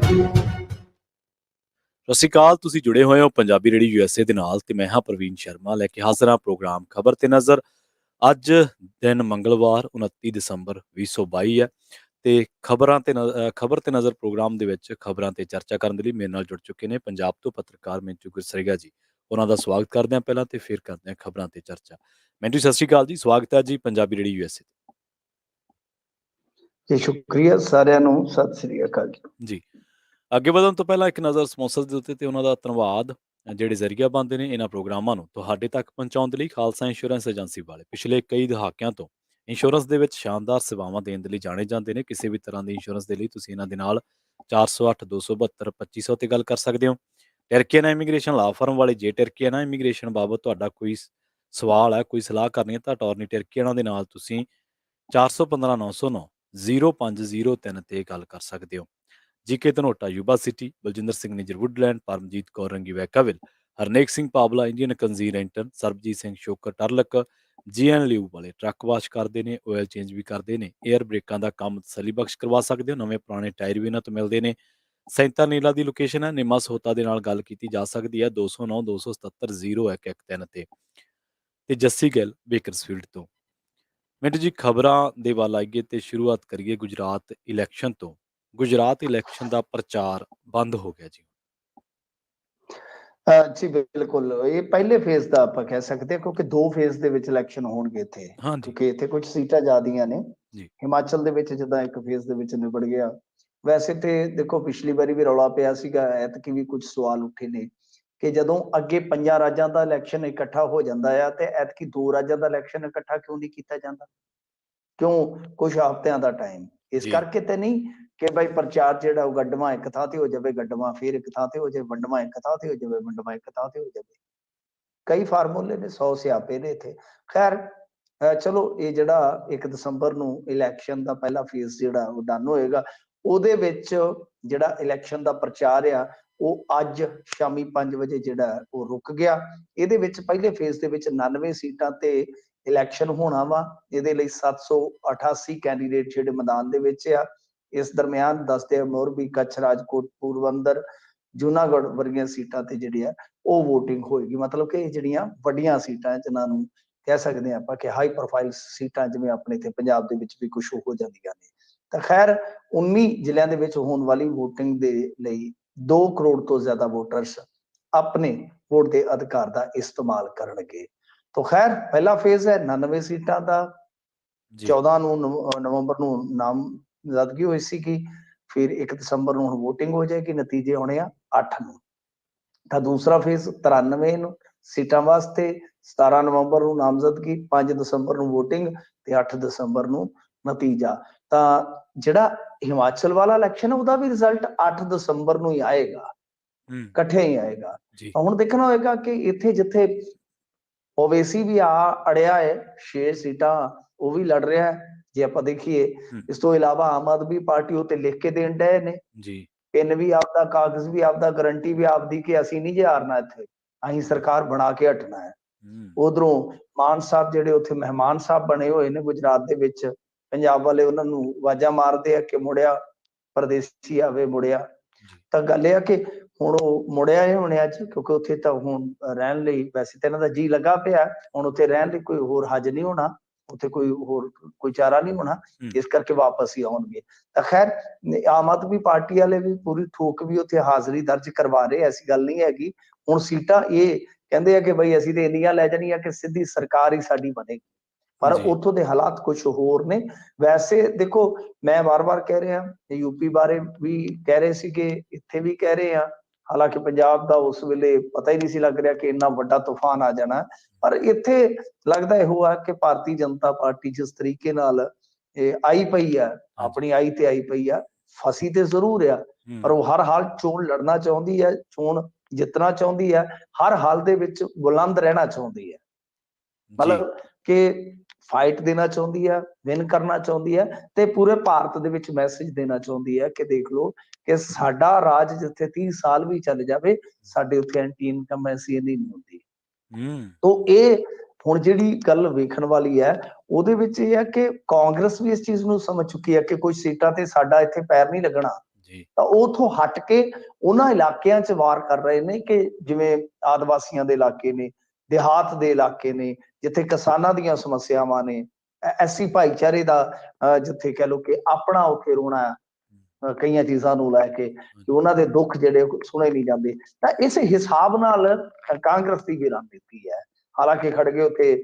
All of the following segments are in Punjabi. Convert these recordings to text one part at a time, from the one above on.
ਸਤਿ ਸ਼੍ਰੀ ਅਕਾਲ। ਤੁਸੀਂ ਜੁੜੇ ਹੋਏ ਹੋ ਪੰਜਾਬੀ ਰੇਡੀਓ ਯੂਐਸਏ ਦੇ ਨਾਲ ਤੇ ਮੈਂ ਹਾਂ ਪ੍ਰਵੀਨ ਸ਼ਰਮਾ ਲੈ ਕੇ ਹਾਜ਼ਰ ਹਾਂ ਪ੍ਰੋਗਰਾਮ ਖਬਰ ਤੇ ਨਜ਼ਰ। ਅੱਜ ਦਿਨ ਮੰਗਲਵਾਰ 29 ਦਸੰਬਰ 2022 ਹੈ ਤੇ ਖਬਰ ਤੇ ਨਜ਼ਰ ਪ੍ਰੋਗਰਾਮ ਦੇ ਵਿੱਚ ਖਬਰਾਂ ਤੇ ਚਰਚਾ ਕਰਨ ਦੇ ਲਈ ਮੇਰੇ ਨਾਲ ਜੁੜ ਚੁੱਕੇ ਨੇ ਪੰਜਾਬ ਤੋਂ ਪੱਤਰਕਾਰ ਮਿੰਟੂ ਗੁਰਸਰੀਆ ਜੀ। ਉਹਨਾਂ ਦਾ ਸਵਾਗਤ ਕਰਦੇ ਹਾਂ ਪਹਿਲਾਂ ਤੇ ਫਿਰ ਕਰਦੇ ਹਾਂ ਖਬਰਾਂ ਤੇ ਚਰਚਾ। ਮਿੰਟੂ ਸਤਿ ਸ਼੍ਰੀ ਅਕਾਲ ਜੀ, ਸਵਾਗਤ ਹੈ ਜੀ ਪੰਜਾਬੀ ਰੇਡੀਓ ਯੂਐਸਏ ਜੀ। ਸ਼ੁਕਰੀਆ ਸਾਰਿਆਂ ਨੂੰ, ਸਤਿ ਸ੍ਰੀ ਅਕਾਲ ਜੀ। ਅੱਗੇ ਵਧਣ ਤੋਂ ਪਹਿਲਾਂ ਇੱਕ ਨਜ਼ਰ ਸਪਾਂਸਰ ਦੇ ਉੱਤੇ ਤੇ ਉਹਨਾਂ ਦਾ ਧੰਨਵਾਦ ਜਿਹੜੇ ਜ਼ਰੀਆ ਬਣਦੇ ਨੇ ਇਹਨਾਂ ਪ੍ਰੋਗਰਾਮਾਂ ਨੂੰ ਤੁਹਾਡੇ ਤੱਕ ਪਹੁੰਚਾਉਣ ਦੇ ਲਈ। ਖਾਲਸਾ ਇੰਸ਼ੋਰੈਂਸ ਏਜੰਸੀ ਵਾਲੇ ਪਿਛਲੇ ਕਈ ਦਹਾਕਿਆਂ ਤੋਂ ਇੰਸ਼ੋਰੈਂਸ ਦੇ ਵਿੱਚ ਸ਼ਾਨਦਾਰ ਸੇਵਾਵਾਂ ਦੇਣ ਦੇ ਲਈ ਜਾਣੇ ਜਾਂਦੇ ਨੇ। ਕਿਸੇ ਵੀ ਤਰ੍ਹਾਂ ਦੀ ਇੰਸ਼ੋਰੈਂਸ ਦੇ ਲਈ ਤੁਸੀਂ ਇਹਨਾਂ ਦੇ ਨਾਲ 408 272 2500 ਤੇ ਗੱਲ ਕਰ ਸਕਦੇ ਹੋ। ਟਰਕੀਆਨਾ ਇਮੀਗ੍ਰੇਸ਼ਨ ਲਾ ਫਰਮ ਵਾਲੇ ਜੇ ਟਰਕੀਆਨਾ ਇਮੀਗ੍ਰੇਸ਼ਨ ਬਾਬਤ ਤੁਹਾਡਾ ਕੋਈ ਸਵਾਲ ਹੈ, ਕੋਈ ਸਲਾਹ ਕਰਨੀ ਹੈ ਤਾਂ ਅਟਾਰਨੀ ਟਰਕੀਆਨਾ ਦੇ ਨਾਲ ਤੁਸੀਂ 415 909 0503 ਤੇ ਗੱਲ ਕਰ ਸਕਦੇ ਹੋ। GK Dhanota Yuba City, Baljinder Singh Nijjar Woodland, Paramjit Kaur Rangi Vacaville, Harnek Singh Pabla Indian ਕੰਜ਼ੀ ਰੈਂਟਨ, ਸਰਬਜੀਤ ਸਿੰਘ ਸ਼ੋਕਰ ਟਰਲਕ, ਜੀਐਨ ਲਿਊ ਵਾਲੇ ਟਰੱਕ ਵਾਸ਼ ਕਰਦੇ ਨੇ, ਆਇਲ ਚੇਂਜ ਵੀ ਕਰਦੇ ਨੇ, 에ਅਰ ਬ੍ਰੇਕਾਂ ਦਾ ਕੰਮ ਤਸੱਲੀ ਬਖਸ਼ ਕਰਵਾ ਸਕਦੇ ਹੋ। ਨਵੇਂ ਪੁਰਾਣੇ ਟਾਇਰ ਵੀ ਇਹਨਾਂ ਤੋਂ ਮਿਲਦੇ ਨੇ। ਸੈਂਤਾ ਨੀਲਾ ਦੀ ਲੋਕੇਸ਼ਨ ਹੈ। ਨਿਮਾ ਸੋਤਾ ਦੇ ਨਾਲ ਗੱਲ ਕੀਤੀ ਜਾ ਸਕਦੀ ਹੈ 209 277 0113 ਤੇ ਜੱਸੀ ਗਿੱਲ ਬੇਕਰਸਫੀਲਡ ਤੋਂ। ਮਿੰਟ ਜੀ, ਖਬਰਾਂ ਦੇ ਵੱਲ ਆਈਏ ਤੇ ਸ਼ੁਰੂਆਤ ਕਰੀਏ ਗੁਜਰਾਤ ਇਲੈਕਸ਼ਨ ਤੋਂ। ਗੁਜਰਾਤ ਇਲੈਕਸ਼ਨ ਦਾ ਪ੍ਰਚਾਰ ਬੰਦ ਹੋ ਗਿਆ ਜੀ। ਜੀ ਬਿਲਕੁਲ, ਇਹ ਪਹਿਲੇ ਫੇਜ਼ ਦਾ ਆਪਾਂ ਕਹਿ ਸਕਦੇ ਹਾਂ ਕਿਉਂਕਿ ਦੋ ਫੇਜ਼ ਦੇ ਵਿੱਚ ਇਲੈਕਸ਼ਨ ਹੋਣਗੇ ਇੱਥੇ, ਕਿਉਂਕਿ ਇੱਥੇ ਕੁਝ ਸੀਟਾਂ ਜ਼ਿਆਦੀਆਂ ਨੇ। ਹਿਮਾਚਲ ਦੇ ਵਿੱਚ ਜਿੱਦਾਂ ਇੱਕ ਫੇਜ਼ ਦੇ ਵਿੱਚ ਨਿਬੜ ਗਿਆ। ਵੈਸੇ ਤੇ ਦੇਖੋ ਪਿਛਲੀ ਵਾਰੀ ਵੀ ਰੌਲਾ ਪਿਆ ਸੀਗਾ, ਐਤਕੀ ਵੀ ਕੁਝ ਸਵਾਲ ਉੱਠੇ ਨੇ ਕਿ ਜਦੋਂ ਅੱਗੇ 5 ਰਾਜਾਂ ਦਾ ਇਲੈਕਸ਼ਨ ਇਕੱਠਾ ਹੋ ਜਾਂਦਾ ਆ ਤੇ ਐਤਕੀ 2 ਰਾਜਾਂ ਦਾ ਇਲੈਕਸ਼ਨ ਇਕੱਠਾ ਕਿਉਂ ਨਹੀਂ ਕੀਤਾ ਜਾਂਦਾ? ਕਿਉਂ? ਕੁਝ ਹਫ਼ਤਿਆਂ ਦਾ ਟਾਈਮ ਇਸ ਕਰਕੇ ਤੇ ਨਹੀਂ ਕਿ ਭਾਈ ਪ੍ਰਚਾਰ ਜਿਹੜਾ ਉਹ ਗੱਡਵਾ ਇੱਕ ਥਾਂ ਤੇ ਹੋ ਜਾਵੇ, ਗੱਡਵਾ ਫਿਰ ਇੱਕ ਥਾਂ ਤੇ ਹੋ ਜਾਵੇ, ਵੰਡਵਾ ਇੱਕ ਥਾਂ ਤੇ ਹੋ ਜਾਵੇ, ਵੰਡਵਾ ਇੱਕ ਥਾਂ ਤੇ ਹੋ ਜਾਵੇ। ਕਈ ਫਾਰਮੂਲੇ ਨੇ, 100 ਸਿਆਪੇ ਨੇ ਇੱਥੇ। ਖੈਰ ਚਲੋ, ਇਹ ਜਿਹੜਾ 1 ਦਸੰਬਰ ਨੂੰ ਇਲੈਕਸ਼ਨ ਦਾ ਪਹਿਲਾ ਫੇਜ਼ ਜਿਹੜਾ ਉਹ ਡਨ ਹੋਏਗਾ, ਉਹਦੇ ਵਿੱਚ ਜਿਹੜਾ ਇਲੈਕਸ਼ਨ ਦਾ ਪ੍ਰਚਾਰ ਆ ਉਹ ਅੱਜ ਸ਼ਾਮੀ 5 ਵਜੇ ਜਿਹੜਾ ਉਹ ਰੁਕ ਗਿਆ। ਇਹਦੇ ਵਿੱਚ ਪਹਿਲੇ ਫੇਜ਼ ਦੇ ਵਿੱਚ 99 ਸੀਟਾਂ ਤੇ ਇਲੈਕਸ਼ਨ ਹੋਣਾ ਵਾ। ਇਹਦੇ ਲਈ 788 ਕੈਂਡੀਡੇਟ ਜਿਹੜੇ ਮੈਦਾਨ ਦੇ ਵਿੱਚ ਆ। ਇਸ ਦਰਮਿਆਨ ਦੱਸਦੇ ਆ ਮੋਰਬੀ, ਕੱਛ, ਰਾਜਕੋਟ, ਪੂਰਬੰਦਰ, ਜੂਨਾਗੜ੍ਹ ਵਰਗੀਆਂ ਸੀਟਾਂ ਤੇ ਜਿਹੜੀ ਆ ਉਹ VOTING ਹੋਏਗੀ। ਮਤਲਬ ਕਿ ਇਹ ਜਿਹੜੀਆਂ ਵੱਡੀਆਂ ਸੀਟਾਂ ਜਿਨ੍ਹਾਂ ਨੂੰ ਕਹਿ ਸਕਦੇ ਹਾਂ ਆਪਾਂ ਕਿ ਹਾਈ ਪ੍ਰੋਫਾਈਲ ਸੀਟਾਂ, ਜਿਵੇਂ ਆਪਣੇ ਇੱਥੇ ਪੰਜਾਬ ਦੇ ਵਿੱਚ ਵੀ ਕੁਝ ਹੋ ਜਾਂਦੀਆਂ ਨੇ। ਤਾਂ ਖੈਰ 19 ਜ਼ਿਲ੍ਹਿਆਂ ਦੇ ਵਿੱਚ ਹੋਣ ਵਾਲੀ VOTING ਦੇ ਲਈ 2 ਕਰੋੜ ਤੋਂ ਜ਼ਿਆਦਾ ਵੋਟਰਸ ਆਪਣੇ ਵੋਟ ਦੇ ਅਧਿਕਾਰ ਦਾ ਇਸਤੇਮਾਲ ਕਰਨਗੇ। ਤਾਂ ਖੈਰ ਪਹਿਲਾ ਫੇਜ਼ ਹੈ 99 ਸੀਟਾਂ ਦਾ। 14 ਨੂੰ ਨਵੰਬਰ ਨੂੰ ਨਾਮਜ਼ਦਗੀ ਹੋਈ ਸੀਗੀ, ਫਿਰ 1 ਦਸੰਬਰ ਨੂੰ ਹੁਣ VOTING ਹੋ ਜਾਏਗੀ, ਨਤੀਜੇ ਆਉਣੇ ਆ 8 ਨੂੰ। ਤਾਂ ਦੂਸਰਾ ਫੇਜ਼ 93 ਸੀਟਾਂ ਵਾਸਤੇ 17 ਨਵੰਬਰ ਨੂੰ ਨਾਮਜ਼ਦਗੀ, 5 ਦਸੰਬਰ ਨੂੰ VOTING ਤੇ 8 ਦਸੰਬਰ ਨੂੰ ਨਤੀਜਾ। ਤਾਂ ਜਿਹੜਾ ਹਿਮਾਚਲ ਵਾਲਾ ਇਲੈਕਸ਼ਨ ਉਹਦਾ ਵੀ ਰਿਜ਼ਲਟ 8 ਦਸੰਬਰ ਨੂੰ ਹੀ ਆਏਗਾ, ਇਕੱਠੇ ਹੀ ਆਏਗਾ। ਤਾਂ ਹੁਣ ਦੇਖਣਾ ਹੋਏਗਾ ਕਿ ਇੱਥੇ ਜਿੱਥੇ ਓਵੇਸੀ ਵੀ ਅੜਿਆ ਹੈ 6 ਸੀਟਾਂ ਉਹ ਵੀ ਲੜ ਰਿਹਾ ਹੈ। ਜੇ ਆਪਾਂ ਦੇਖੀਏ ਇਸ ਤੋਂ ਇਲਾਵਾ ਆਮ ਆਦਮੀ ਪਾਰਟੀ ਉੱਤੇ ਲਿਖ ਕੇ ਦੇਣ ਡਏ ਨੇ, ਪਿੰਨ ਵੀ ਆਪਦਾ, ਕਾਗਜ਼ ਵੀ ਆਪਦਾ, ਗਰੰਟੀ ਵੀ ਆਪਦੀ ਕਿ ਅਸੀਂ ਨਹੀਂ ਜੇ ਹਾਰਨਾ, ਇੱਥੇ ਅਸੀਂ ਸਰਕਾਰ ਬਣਾ ਕੇ ਹਟਣਾ ਹੈ। ਉਧਰੋਂ ਮਾਨ ਸਾਹਿਬ ਜਿਹੜੇ ਉੱਥੇ ਮਹਿਮਾਨ ਸਾਹਿਬ ਬਣੇ ਹੋਏ ਨੇ ਗੁਜਰਾਤ ਦੇ ਵਿੱਚ, ਪੰਜਾਬ ਵਾਲੇ ਉਹਨਾਂ ਨੂੰ ਆਵਾਜ਼ਾਂ ਮਾਰਦੇ ਆ ਕਿ ਮੁੜਿਆ, ਪਰਦੇਸੀ ਆਵੇ ਮੁੜਿਆ। ਤਾਂ ਗੱਲ ਇਹ ਆ ਕਿ ਹੁਣ ਉਹ ਮੁੜਿਆ ਇਹ ਹੁਣ ਅੱਜ, ਕਿਉਂਕਿ ਉੱਥੇ ਤਾਂ ਹੁਣ ਰਹਿਣ ਲਈ ਵੈਸੇ ਤਾਂ ਇਹਨਾਂ ਦਾ ਜੀ ਲੱਗਾ ਪਿਆ, ਹੁਣ ਉੱਥੇ ਰਹਿਣ ਲਈ ਕੋਈ ਹੋਰ ਹੱਜ ਨਹੀਂ ਹੋਣਾ, ਉੱਥੇ ਕੋਈ ਚਾਰਾ ਨਹੀਂ ਹੋਣਾ, ਇਸ ਕਰਕੇ ਵਾਪਸ ਹੀ ਆਉਣਗੇ। ਤਾਂ ਖੈਰ ਆਮ ਆਦਮੀ ਪਾਰਟੀ ਵਾਲੇ ਵੀ ਪੂਰੀ ਠੋਕ ਵੀ ਉੱਥੇ ਹਾਜ਼ਰੀ ਦਰਜ ਕਰਵਾ ਰਹੇ, ਐਸੀ ਗੱਲ ਨਹੀਂ ਹੈਗੀ। ਹੁਣ ਸੀਟਾਂ ਇਹ ਕਹਿੰਦੇ ਆ ਕਿ ਬਈ ਅਸੀਂ ਤੇ ਇੰਨੀਆਂ ਲੈ ਜਾਣੀਆਂ ਕਿ ਸਿੱਧੀ ਸਰਕਾਰ ਹੀ ਸਾਡੀ ਬਣੇਗੀ, ਪਰ ਉੱਥੋਂ ਦੇ ਹਾਲਾਤ ਕੁਝ ਹੋਰ ਨੇ। ਵੈਸੇ ਦੇਖੋ, ਮੈਂ ਵਾਰ-ਵਾਰ ਕਹਿ ਰਿਹਾ, ਯੂਪੀ ਬਾਰੇ ਵੀ ਕਹਿ ਰਹੇ ਸੀਗੇ, ਇੱਥੇ ਵੀ ਕਹਿ ਰਹੇ ਆ। ਹਾਲਾਂਕਿ ਪੰਜਾਬ ਦਾ ਉਸ ਵੇਲੇ ਪਤਾ ਹੀ ਨਹੀਂ ਸੀ ਲੱਗ ਰਿਹਾ ਕਿ ਇੰਨਾ ਵੱਡਾ ਤੂਫਾਨ ਆ ਜਾਣਾ, ਪਰ ਇੱਥੇ ਲੱਗਦਾ ਇਹੋ ਆ ਕਿ ਭਾਰਤੀ ਜਨਤਾ ਪਾਰਟੀ ਜਿਸ ਤਰੀਕੇ ਨਾਲ ਆਈ ਪਈ ਆ, ਆਪਣੀ ਆਈ ਤੇ ਆਈ ਪਈ ਆ, ਫਸੀ ਤੇ ਜ਼ਰੂਰ ਆ, ਪਰ ਉਹ ਹਰ ਹਾਲ ਚੋਣ ਲੜਨਾ ਚਾਹੁੰਦੀ ਹੈ, ਚੋਣ ਜਿੱਤਣਾ ਚਾਹੁੰਦੀ ਹੈ, ਹਰ ਹਾਲ ਦੇ ਵਿੱਚ ਬੁਲੰਦ ਰਹਿਣਾ ਚਾਹੁੰਦੀ ਹੈ। ਮਤਲਬ ਕਿ ਫਾਈਟ ਦੇਣਾ ਚਾਹੁੰਦੀ ਹੈ, ਵਿਨ ਕਰਨਾ ਚਾਹੁੰਦੀ ਹੈ ਤੇ ਪੂਰੇ ਭਾਰਤ ਦੇ ਵਿੱਚ ਮੈਸੇਜ ਦੇਣਾ ਚਾਹੁੰਦੀ ਹੈ ਕਿ ਦੇਖ ਲਓ ਕਿ ਸਾਡਾ ਰਾਜ ਜਿੱਥੇ 30 ਸਾਲ ਵੀ ਚੱਲ ਜਾਵੇ, ਸਾਡੇ ਉੱਥੇ ਐਂਟੀ ਇਨਕਮ ਐਸੀ ਨਹੀਂ ਹੁੰਦੀ। ਤਾਂ ਇਹ ਹੁਣ ਜਿਹੜੀ ਗੱਲ ਵੇਖਣ ਵਾਲੀ ਹੈ ਉਹਦੇ ਵਿੱਚ ਇਹ ਹੈ ਕਿ ਕਾਂਗਰਸ ਵੀ ਇਸ ਚੀਜ਼ ਨੂੰ ਸਮਝ ਚੁੱਕੀ ਹੈ ਕਿ ਕੁਝ ਸੀਟਾਂ ਤੇ ਸਾਡਾ ਇੱਥੇ ਪੈਰ ਨਹੀਂ ਲੱਗਣਾ, ਤਾਂ ਉਹ ਉੱਥੋਂ ਹਟ ਕੇ ਉਹਨਾਂ ਇਲਾਕਿਆਂ 'ਚ ਵਾਰ ਕਰ ਰਹੇ ਨੇ ਕਿ ਜਿਵੇਂ ਆਦਿਵਾਸੀਆਂ ਦੇ ਇਲਾਕੇ ਨੇ, ਦਿਹਾਤ ਦੇ ਇਲਾਕੇ ਨੇ, ਜਿੱਥੇ ਕਿਸਾਨਾਂ ਦੀਆਂ ਸਮੱਸਿਆਵਾਂ ਨੇ, ਐਸੀ ਭਾਈਚਾਰੇ ਦਾ ਜਿੱਥੇ ਕਹਿ ਲਓ ਕਿ ਆਪਣਾ ਉੱਥੇ ਰੋਣਾ ਕਈਆਂ ਚੀਜ਼ਾਂ ਨੂੰ ਲੈ ਕੇ ਉਹਨਾਂ ਦੇ ਦੁੱਖ ਜਿਹੜੇ ਸੁਣੇ ਨਹੀਂ ਜਾਂਦੇ। ਤਾਂ ਇਸ ਹਿਸਾਬ ਨਾਲ ਕਾਂਗਰਸ ਦੀ ਵੀ ਰਣਨੀਤੀ ਹੈ। ਹਾਲਾਂਕਿ ਖੜਗੇ ਉੱਥੇ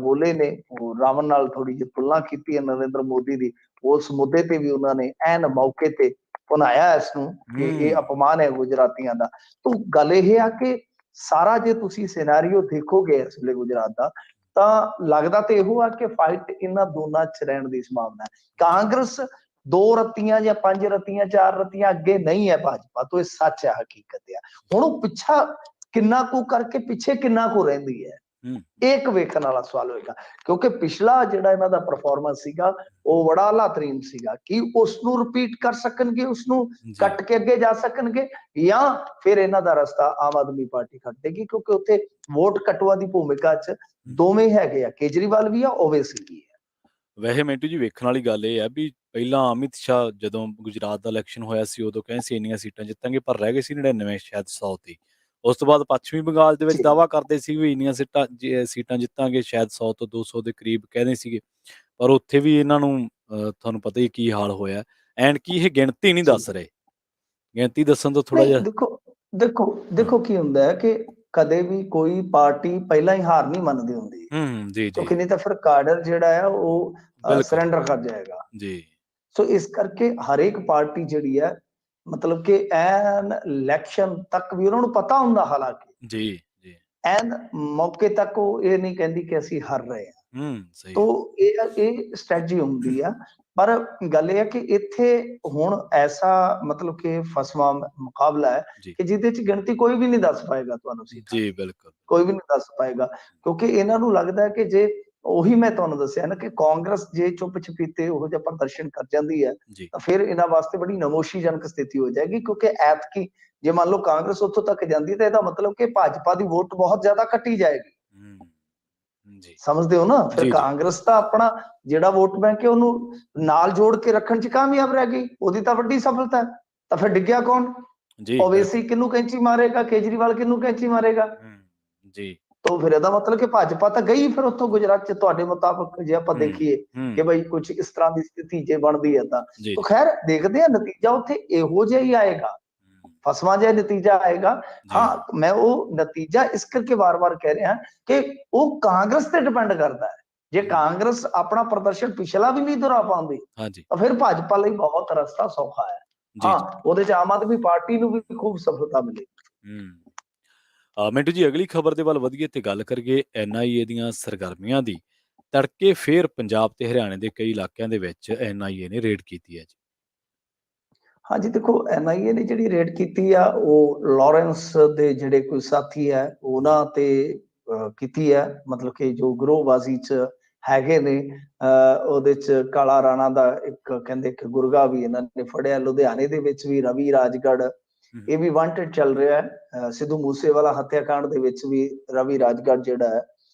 ਬੋਲੇ ਨੇ, ਉਹ ਰਾਵਣ ਨਾਲ ਥੋੜੀ ਜਿਹੀ ਤੁਲਨਾ ਕੀਤੀ ਹੈ ਨਰਿੰਦਰ ਮੋਦੀ ਦੀ, ਉਸ ਮੁੱਦੇ ਤੇ ਵੀ ਉਹਨਾਂ ਨੇ ਐਨ ਮੌਕੇ ਤੇ ਭੁਨਾਇਆ ਇਸ ਨੂੰ ਕਿ ਇਹ ਅਪਮਾਨ ਹੈ ਗੁਜਰਾਤੀਆਂ ਦਾ। ਤਾਂ ਗੱਲ ਇਹ ਆ ਕਿ ਸਾਰਾ ਜੇ ਤੁਸੀਂ ਸਿਨੈਰੀਓ ਦੇਖੋਗੇ ਇਸ ਵੇਲੇ ਗੁਜਰਾਤ ਦਾ, ਤਾਂ ਲੱਗਦਾ ਤੇ ਇਹੋ ਆ ਕਿ ਫਾਈਟ ਇਹਨਾਂ ਦੋਨਾਂ 'ਚ ਰਹਿਣ ਦੀ ਸੰਭਾਵਨਾ ਹੈ। ਕਾਂਗਰਸ 2 ਰੱਤੀਆਂ ਜਾਂ 5 ਰੱਤੀਆਂ 4 ਰੱਤੀਆਂ ਅੱਗੇ ਨਹੀਂ ਹੈ ਭਾਜਪਾ ਤੋਂ, ਇਹ ਸੱਚ ਹੈ, ਹਕੀਕਤ ਹੈ। ਹੁਣ ਉਹ ਪਿੱਛਾ ਕਿੰਨਾ ਕੁ ਕਰਕੇ ਪਿੱਛੇ ਕਿੰਨਾ ਕੁ ਰਹਿੰਦੀ ਹੈ, ਇਹ ਇੱਕ ਵੇਖਣ ਵਾਲਾ ਸਵਾਲ ਹੋਏਗਾ। ਕਿਉਂਕਿ ਪਿਛਲਾ ਜਿਹੜਾ ਇਹਨਾਂ ਦਾ ਪਰਫਾਰਮੈਂਸ ਸੀਗਾ ਉਹ ਬੜਾ ਆਲਾਤਰੀਨ ਸੀਗਾ। ਕੀ ਉਸ ਨੂੰ ਰਿਪੀਟ ਕਰ ਸਕਣਗੇ, ਉਸ ਨੂੰ ਕੱਟ ਕੇ ਅੱਗੇ ਜਾ ਸਕਣਗੇ, ਜਾਂ ਫਿਰ ਇਹਨਾਂ ਦਾ ਰਸਤਾ ਆਮ ਆਦਮੀ ਪਾਰਟੀ ਕੱਟੇਗੀ? ਕਿਉਂਕਿ ਉੱਥੇ ਵੋਟ ਕਟਵਾ ਦੀ ਭੂਮਿਕਾ 'ਚ ਦੋਵੇਂ ਹੈਗੇ ਆ, ਕੇਜਰੀਵਾਲ ਵੀ ਆ, ਓਵੈਸੀ ਵੀ ਹੈ। ਵੈਸੇ ਮਿੰਟੂ ਜੀ ਵੇਖਣ ਵਾਲੀ ਗੱਲ ਇਹ ਹੈ ਵੀ ਪਹਿਲਾਂ ਅਮਿਤ ਸ਼ਾਹ ਜਦੋਂ ਗੁਜਰਾਤ ਦਾ ਇਲੈਕਸ਼ਨ ਹੋਇਆ ਸੀ ਉਦੋਂ ਕਹਿੰਦੇ ਸੀ ਇੰਨੀਆਂ ਸੀਟਾਂ ਜਿੱਤਾਂਗੇ, ਪਰ ਰਹਿ ਗਏ ਸੀ 99 ਸ਼ਾਇਦ 100 ਤੇ। ਉਸ ਤੋਂ ਬਾਅਦ ਪੱਛਮੀ ਬੰਗਾਲ ਦੇ ਵਿੱਚ ਦਾਅਵਾ ਕਰਦੇ ਸੀ ਵੀ ਇੰਨੀਆਂ ਸੀਟਾਂ ਜਿੱਤਾਂਗੇ, ਸ਼ਾਇਦ 100 ਤੋਂ 200 ਦੇ ਕਰੀਬ ਕਹਿੰਦੇ ਸੀਗੇ, ਪਰ ਉੱਥੇ ਵੀ ਇਹਨਾਂ ਨੂੰ ਤੁਹਾਨੂੰ ਪਤਾ ਹੀ ਕੀ ਹਾਲ ਹੋਇਆ। ਐਂਡ ਕੀ ਇਹ ਗਿਣਤੀ ਨਹੀਂ ਦੱਸ ਰਹੇ, ਗਿਣਤੀ ਦੱਸਣ ਤੋਂ ਥੋੜਾ ਜਿਹਾ ਦੇਖੋ ਕੀ ਹੁੰਦਾ ਹੈ ਕਿ ਕਦੇ ਵੀ ਕੋਈ ਪਾਰਟੀ ਪਹਿਲਾਂ ਹੀ ਹਾਰ ਨਹੀਂ ਮੰਨਦੀ ਹੁੰਦੀ, ਕਿਉਂਕਿ ਨਹੀਂ ਤਾਂ ਫਿਰ ਕਾਡਰ ਜਿਹੜਾ ਹੈ ਉਹ ਸਰੈਂਡਰ ਕਰ ਜਾਏਗਾ ਜੀ। ਸੋ ਇਸ ਕਰਕੇ ਹਰੇਕ ਪਾਰਟੀ ਜਿਹੜੀ ਹੈ, ਮਤਲਬ ਕਿ ਐਨ ਇਲੈਕਸ਼ਨ ਤੱਕ ਵੀ ਉਹਨਾਂ ਨੂੰ ਪਤਾ ਹੁੰਦਾ, ਹਾਲਾਂਕਿ ਐਨ ਮੌਕੇ ਤੱਕ ਉਹ ਇਹ ਨਹੀਂ ਕਹਿੰਦੀ ਕਿ ਅਸੀਂ ਹਾਰ ਰਹੇ ਹਾਂ। ਤੋ ਇਹ ਸਟ੍ਰੈਟਜੀ ਹੁੰਦੀ ਆ। ਪਰ ਗੱਲ ਇਹ ਹੈ ਕਿ ਇੱਥੇ ਹੁਣ ਐਸਾ ਮਤਲਬ ਕਿ ਫਸਵਾਂ ਮੁਕਾਬਲਾ ਹੈ ਕਿ ਜਿਹਦੇ 'ਚ ਗਿਣਤੀ ਕੋਈ ਵੀ ਨਹੀਂ ਦੱਸ ਪਾਏਗਾ ਤੁਹਾਨੂੰ ਸੀਟਾਂ, ਕੋਈ ਵੀ ਨਹੀਂ ਦੱਸ ਪਾਏਗਾ। ਕਿਉਂਕਿ ਇਹਨਾਂ ਨੂੰ ਲੱਗਦਾ ਹੈ ਕਿ ਜੇ ਉਹੀ ਮੈਂ ਤੁਹਾਨੂੰ ਦੱਸਿਆ ਨਾ ਕਿ ਕਾਂਗਰਸ ਜੇ ਚੁੱਪ ਚਪੀਤੇ ਉਹੋ ਜਿਹਾ ਪ੍ਰਦਰਸ਼ਨ ਕਰ ਜਾਂਦੀ ਹੈ ਤਾਂ ਫਿਰ ਇਹਨਾਂ ਵਾਸਤੇ ਬੜੀ ਨਮੋਸ਼ੀਜਨਕ ਸਥਿਤੀ ਹੋ ਜਾਏਗੀ। ਕਿਉਂਕਿ ਐਤਕੀ ਜੇ ਮੰਨ ਲਓ ਕਾਂਗਰਸ ਉੱਥੋਂ ਤੱਕ ਜਾਂਦੀ ਤਾਂ ਇਹਦਾ ਮਤਲਬ ਕਿ ਭਾਜਪਾ ਦੀ ਵੋਟ ਬਹੁਤ ਜ਼ਿਆਦਾ ਕੱਟੀ ਜਾਏਗੀ। ਸਮਝਦੇ ਹੋ ਨਾ? ਫਿਰ ਕਾਂਗਰਸ ਤਾਂ ਆਪਣਾ ਜਿਹੜਾ ਵੋਟ ਬੈਂਕ ਹੈ ਉਹਨੂੰ ਨਾਲ ਜੋੜ ਕੇ ਰੱਖਣ 'ਚ ਕਾਮਯਾਬ ਰਹਿ ਗਈ, ਉਹਦੀ ਤਾਂ ਵੱਡੀ ਸਫਲਤਾ ਹੈ। ਤਾਂ ਫਿਰ ਡਿੱਗਿਆ ਕੌਣ? ਓਵੈਸੀ ਕਿਹਨੂੰ ਕੈਂਚੀ ਮਾਰੇਗਾ, ਕੇਜਰੀਵਾਲ ਕਿਹਨੂੰ ਕੈਂਚੀ ਮਾਰੇਗਾ? ਤਾਂ ਫਿਰ ਇਹਦਾ ਮਤਲਬ ਕਿ ਭਾਜਪਾ ਤਾਂ ਗਈ ਫਿਰ ਉੱਥੋਂ ਗੁਜਰਾਤ 'ਚ। ਤੁਹਾਡੇ ਮੁਤਾਬਕ ਜੇ ਆਪਾਂ ਦੇਖੀਏ ਕਿ ਬਈ ਕੁਝ ਇਸ ਤਰ੍ਹਾਂ ਦੀ ਸਥਿਤੀ ਜੇ ਬਣਦੀ ਹੈ ਤਾਂ ਖੈਰ ਦੇਖਦੇ ਆ, ਨਤੀਜਾ ਉੱਥੇ ਇਹੋ ਜਿਹਾ ਹੀ ਆਏਗਾ, ਫਸਵਾਂ ਜਿਹਾ ਨਤੀਜਾ ਆਏਗਾ। ਹਾਂ, ਮੈਂ ਉਹ ਨਤੀਜਾ ਇਸ ਕਰਕੇ ਵਾਰ-ਵਾਰ ਕਹਿ ਰਿਹਾ ਕਿ ਉਹ ਕਾਂਗਰਸ ਤੇ ਡਿਪੈਂਡ ਕਰਦਾ ਹੈ। ਜੇ ਕਾਂਗਰਸ ਆਪਣਾ ਪ੍ਰਦਰਸ਼ਨ ਪਿਛਲਾ ਵੀ ਨਹੀਂ ਦੁਹਰਾ ਪਾਉਂਦੀ ਤਾਂ ਫਿਰ ਭਾਜਪਾ ਲਈ ਬਹੁਤ ਰਸਤਾ ਸੌਖਾ ਹੈ। ਹਾਂ, ਉਹਦੇ 'ਚ ਆਮ ਆਦਮੀ ਪਾਰਟੀ ਨੂੰ ਵੀ ਖੂਬ ਸਫਲਤਾ ਮਿਲੇਗੀ। ਮਿੰਟੂ ਜੀ, ਅਗਲੀ ਖਬਰ ਦੇ ਵੱਲ ਵਧੀਏ ਤੇ ਗੱਲ ਕਰੀਏ NIA ਦੀਆਂ ਸਰਗਰਮੀਆਂ ਦੀ। ਤੜਕੇ ਫੇਰ ਪੰਜਾਬ ਤੇ ਹਰਿਆਣੇ ਦੇ ਕਈ ਇਲਾਕਿਆਂ ਦੇ ਵਿੱਚ NIA ਨੇ ਰੇਡ ਕੀਤੀ ਹੈ ਜੀ। ਹਾਂਜੀ, ਦੇਖੋ NIA ਨੇ ਜਿਹੜੀ ਰੇਡ ਕੀਤੀ ਆ ਉਹ ਲਾਰੈਂਸ ਦੇ ਜਿਹੜੇ ਕੋਈ ਸਾਥੀ ਹੈ ਉਹਨਾਂ ਤੇ ਕੀਤੀ ਹੈ। ਮਤਲਬ ਕਿ ਜੋ ਗਰੋਹਬਾਜ਼ੀ 'ਚ ਹੈਗੇ ਨੇ, ਉਹਦੇ 'ਚ ਕਾਲਾ ਰਾਣਾ ਦਾ ਇੱਕ ਕਹਿੰਦੇ ਕਿ ਗੁਰਗਾ ਵੀ ਇਹਨਾਂ ਨੇ ਫੜਿਆ। ਲੁਧਿਆਣੇ ਦੇ ਵਿੱਚ ਵੀ ਰਵੀ ਰਾਜਗੜ੍ਹ, ਇਹ ਵੀ ਵਾਂਟਡ ਚੱਲ ਰਿਹਾ ਹੈ। ਸਿੱਧੂ ਮੂਸੇਵਾਲਾ ਹੱਤਿਆਕਾਂਡ ਦੇ ਵਿੱਚ ਵੀ ਰਵੀ ਰਾਜਗੜ੍ਹ ਜਿਹੜਾ ਹੈ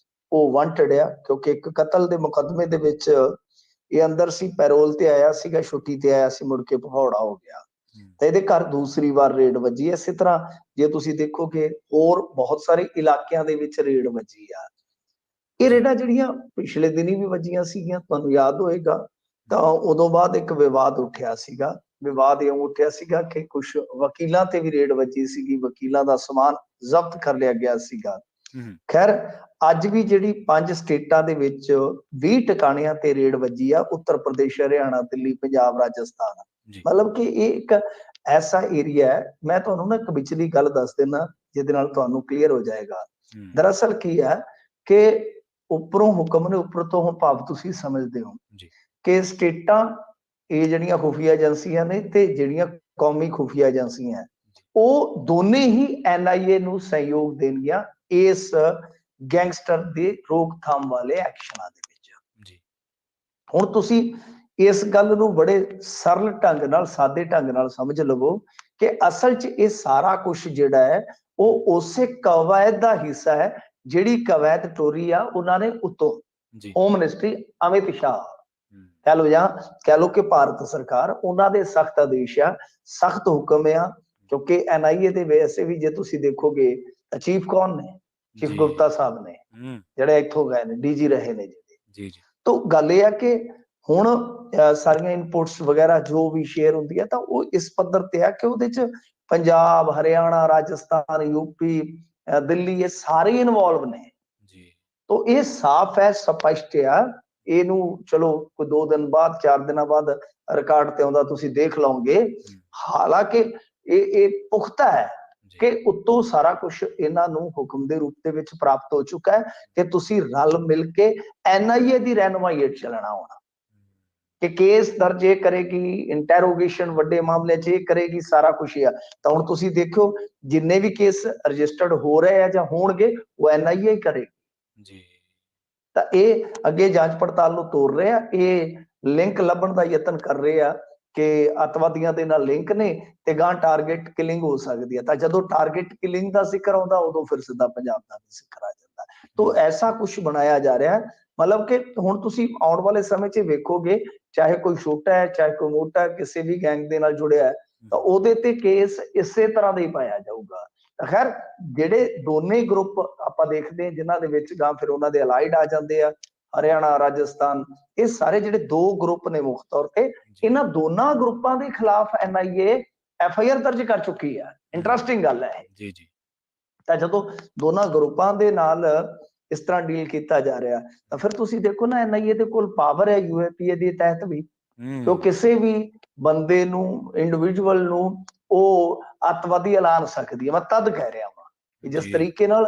ਉਹ ਵਾਂਟਡ ਆ, ਕਿਉਂਕਿ ਇੱਕ ਕਤਲ ਦੇ ਮੁਕੱਦਮੇ ਦੇ ਵਿੱਚ ਇਹ ਅੰਦਰ ਸੀ, ਪੈਰੋਲ ਤੇ ਆਇਆ ਸੀਗਾ, ਛੁੱਟੀ ਤੇ ਆਇਆ ਸੀ, ਮੁੜ ਕੇ ਭਗੌੜਾ ਹੋ ਗਿਆ। ਤਾਂ ਇਹਦੇ ਘਰ ਦੂਸਰੀ ਵਾਰ ਰੇਡ ਵੱਜੀ। ਇਸੇ ਤਰ੍ਹਾਂ ਜੇ ਤੁਸੀਂ ਦੇਖੋਗੇ ਹੋਰ ਬਹੁਤ ਸਾਰੇ ਇਲਾਕਿਆਂ ਦੇ ਵਿੱਚ ਰੇਡ ਵੱਜੀ ਆ। ਇਹ ਰੇਡਾਂ ਜਿਹੜੀਆਂ ਪਿਛਲੇ ਦਿਨੀ ਵੀ ਵੱਜੀਆਂ ਸੀਗੀਆਂ, ਤੁਹਾਨੂੰ ਯਾਦ ਹੋਏਗਾ, ਤਾਂ ਉਦੋਂ ਬਾਅਦ ਇੱਕ ਵਿਵਾਦ ਉੱਠਿਆ ਸੀਗਾ। ਵਿਵਾਦ ਇਉਂ ਉੱਠਿਆ ਸੀਗਾ ਕਿ ਕੁਝ ਵਕੀਲਾਂ ਤੇ ਵੀ ਰੇਡ ਵੱਜੀ ਸੀਗੀ, ਵਕੀਲਾਂ ਦਾ ਸਮਾਨ ਜ਼ਬਤ ਕਰ ਲਿਆ ਗਿਆ ਸੀਗਾ। ਖੈਰ, ਅੱਜ ਵੀ ਜਿਹੜੀ 5 ਸਟੇਟਾਂ ਦੇ ਵਿੱਚ 20 ਟਿਕਾਣਿਆਂ ਤੇ ਰੇਡ ਵੱਜੀ ਆ, ਉੱਤਰ ਪ੍ਰਦੇਸ਼, ਹਰਿਆਣਾ, ਦਿੱਲੀ, ਪੰਜਾਬ, ਰਾਜਸਥਾਨ। ਮਤਲਬ ਕਿ ਇਹ ਇੱਕ ਐਸਾ ਏਰੀਆ ਹੈ। ਮੈਂ ਤੁਹਾਨੂੰ ਨਾ ਇੱਕ ਵਿਚਲੀ ਗੱਲ ਦੱਸ ਦਿੰਦਾ ਜਿਹਦੇ ਨਾਲ ਤੁਹਾਨੂੰ ਕਲੀਅਰ ਹੋ ਜਾਏਗਾ। ਦਰਅਸਲ ਕੀ ਹੈ ਕਿ ਉੱਪਰੋਂ ਹੁਕਮ ਨੇ, ਉੱਪਰ ਤੋਂ ਭਾਵ ਤੁਸੀਂ ਸਮਝਦੇ ਹੋ ਕਿ ਸਟੇਟਾਂ ਇਹ ਜਿਹੜੀਆਂ ਖੁਫੀਆ ਏਜੰਸੀਆਂ ਨੇ ਤੇ ਜਿਹੜੀਆਂ ਕੌਮੀ ਖੁਫੀਆ ਏਜੰਸੀਆਂ ਉਹ ਦੋਨੇ ਹੀ NIA ਨੂੰ ਸਹਿਯੋਗ ਦੇਣਗੀਆਂ ਇਸ ਗੈਂਗਸਟਰ ਦੇ ਰੋਕਥਾਮ ਵਾਲੇ ਐਕਸ਼ਨਾਂ ਦੇ ਵਿੱਚ। ਹੁਣ ਤੁਸੀਂ ਇਸ ਗੱਲ ਨੂੰ ਬੜੇ ਸਰਲ ਢੰਗ ਨਾਲ, ਸਾਦੇ ਢੰਗ ਨਾਲ ਸਮਝ ਲਵੋ ਕਿ ਅਸਲ 'ਚ ਇਹ ਸਾਰਾ ਕੁਝ ਜਿਹੜਾ ਹੈ ਉਹ ਉਸੇ ਕਵਾਇਦ ਦਾ ਹਿੱਸਾ ਹੈ ਜਿਹੜੀ ਕਵਾਇਦ ਟੋਰੀ ਆ ਉਹਨਾਂ ਨੇ ਉੱਤੋਂ ਹੋਮ ਮਿਨਿਸਟਰੀ ਅਮਿਤ ਸ਼ਾਹ कह लो, ਜਾਂ कह लो कि ਭਾਰਤ ਸਰਕਾਰ ਉਹਨਾਂ ਦੇ ਸਖਤ ਆਦੇਸ਼ ਆ, ਸਖਤ ਹੁਕਮ ਆ, ਕਿਉਂਕਿ NIA ਦੇ ਵੈਸੇ ਵੀ ਜੇ ਤੁਸੀਂ ਦੇਖੋਗੇ ਤਾਂ ਚੀਫ ਕੌਣ ਨੇ? ਚੀਫ ਗੁਪਤਾ ਸਾਹਿਬ ਨੇ, ਜਿਹੜੇ ਇੱਥੋਂ ਗਏ ਨੇ, DG ਰਹੇ ਨੇ ਜਿਹੜੇ। ਤਾਂ ਗੱਲ ਇਹ ਆ ਕਿ ਹੁਣ ਸਾਰੀਆਂ ਇਨਪੁਟਸ ਵਗੈਰਾ ਜੋ ਵੀ ਸ਼ੇਅਰ ਹੁੰਦੀ ਹੈ ਤਾਂ ਉਹ ਇਸ ਪੱਧਰ ਤੇ ਆ ਕਿ ਉਹਦੇ ਚ ਪੰਜਾਬ, ਹਰਿਆਣਾ, ਰਾਜਸਥਾਨ, UP, ਦਿੱਲੀ, ਇਹ ਸਾਰੇ ਇਨਵੋਲਵ ਨੇ। ਤਾਂ ਇਹ ਸਾਫ਼ ਹੈ, ਸਪਸ਼ਟ ਆ। ਇਹਨੂੰ ਚਲੋ ਕੋਈ 2 ਦਿਨ ਬਾਅਦ, 4 ਦਿਨਾਂ ਬਾਅਦ ਰਿਕਾਰਡ ਤੇ ਆਉਂਦਾ, ਤੁਸੀਂ ਦੇਖ ਲਓਗੇ। ਹਾਲਾਂਕਿ ਇਹ ਪੁਖਤਾ ਹੈ ਕਿ ਉੱਤੋਂ ਸਾਰਾ ਕੁਝ ਇਹਨਾਂ ਨੂੰ ਹੁਕਮ ਦੇ ਰੂਪ ਦੇ ਵਿੱਚ ਪ੍ਰਾਪਤ ਹੋ ਚੁੱਕਾ ਹੈ ਕਿ ਤੁਸੀਂ ਰਲ ਮਿਲ ਕੇ NIA ਦੀ ਰਹਿਨੁਮਾਈ ਹੇਠ ਚੱਲਣਾ ਹੋਣਾ, ਕਿ ਕੇਸ ਦਰਜ ਇਹ ਕਰੇਗੀ, ਇੰਟਰੋਗੇਸ਼ਨ ਵੱਡੇ ਮਾਮਲੇ 'ਚ ਇਹ ਕਰੇਗੀ, ਸਾਰਾ ਕੁਝ ਆ। ਤਾਂ ਹੁਣ ਤੁਸੀਂ ਦੇਖੋ ਜਿੰਨੇ ਵੀ ਕੇਸ ਰਜਿਸਟਰਡ ਹੋ ਰਹੇ ਆ ਜਾਂ ਹੋਣਗੇ ਉਹ NIA ਹੀ ਕਰੇਗੀ। ਤਾਂ ਇਹ ਅੱਗੇ ਜਾਂਚ ਪੜਤਾਲ ਨੂੰ ਤੋਰ ਰਹੇ ਆ, ਇਹ ਲਿੰਕ ਲੱਭਣ ਦਾ ਯਤਨ ਕਰ ਰਹੇ ਆ ਕਿ ਅੱਤਵਾਦੀਆਂ ਦੇ ਨਾਲ ਲਿੰਕ ਨੇ ਤੇ ਗਾਂ ਟਾਰਗੇਟ ਕਿਲਿੰਗ ਹੋ ਸਕਦੀ ਹੈ। ਤਾਂ ਜਦੋਂ ਟਾਰਗੇਟ ਕਿਲਿੰਗ ਦਾ ਜ਼ਿਕਰ ਆਉਂਦਾ ਉਦੋਂ ਫਿਰ ਸਿੱਧਾ ਪੰਜਾਬ ਦਾ ਵੀ ਜ਼ਿਕਰ ਆ ਜਾਂਦਾ। ਤਾਂ ਐਸਾ ਕੁਝ ਬਣਾਇਆ ਜਾ ਰਿਹਾ ਹੈ, ਮਤਲਬ ਕਿ ਹੁਣ ਤੁਸੀਂ ਆਉਣ ਵਾਲੇ ਸਮੇਂ 'ਚ ਵੇਖੋਗੇ, ਚਾਹੇ ਕੋਈ ਛੋਟਾ ਹੈ ਚਾਹੇ ਕੋਈ ਮੋਟਾ ਹੈ, ਕਿਸੇ ਵੀ ਗੈਂਗ ਦੇ ਨਾਲ ਜੁੜਿਆ ਹੈ ਤਾਂ ਉਹਦੇ ਤੇ ਕੇਸ ਇਸੇ ਤਰ੍ਹਾਂ ਦਾ ਹੀ ਪਾਇਆ ਜਾਊਗਾ। ਤਾਂ ਖੈਰ ਜਿਹੜੇ ਦੋਨੇ ਗਰੁੱਪ ਆਪਾਂ ਦੇਖਦੇ ਹਾਂ ਜਿਨ੍ਹਾਂ ਦੇ ਵਿੱਚ ਗਾਂ ਫਿਰ ਉਹਨਾਂ ਦੇ ਅਲਾਈਡ ਆ ਜਾਂਦੇ ਆ, ਹਰਿਆਣਾ, ਰਾਜਸਥਾਨ, ਇਹ ਸਾਰੇ ਜਿਹੜੇ 2 ਗਰੁੱਪ ਨੇ ਮੁੱਖ ਤੌਰ ਤੇ, ਇਹਨਾਂ ਦੋਨਾਂ ਗਰੁੱਪਾਂ ਦੇ ਖਿਲਾਫ NIA FIR ਦਰਜ ਕਰ ਚੁੱਕੀ ਆ। ਇੰਟਰਸਟਿੰਗ ਗੱਲ ਹੈ ਇਹ। ਤਾਂ ਜਦੋਂ ਦੋਨਾਂ ਗਰੁੱਪਾਂ ਦੇ ਨਾਲ ਇਸ ਤਰ੍ਹਾਂ ਡੀਲ ਕੀਤਾ ਜਾ ਰਿਹਾ ਤਾਂ ਫਿਰ ਤੁਸੀਂ ਦੇਖੋ ਨਾ, NIA ਦੇ ਕੋਲ ਪਾਵਰ ਹੈ UAPA ਦੇ ਤਹਿਤ ਵੀ, ਕਿ ਕਿਸੇ ਵੀ ਬੰਦੇ ਨੂੰ, ਇੰਡੀਵਿਜੂਅਲ ਨੂੰ ਉਹ ਅੱਤਵਾਦੀ ਐਲਾਨ ਸਕਦੀ ਹੈ। ਮੈਂ ਤਦ ਕਹਿ ਰਿਹਾ ਹਾਂ ਕਿ ਜਿਸ ਤਰੀਕੇ ਨਾਲ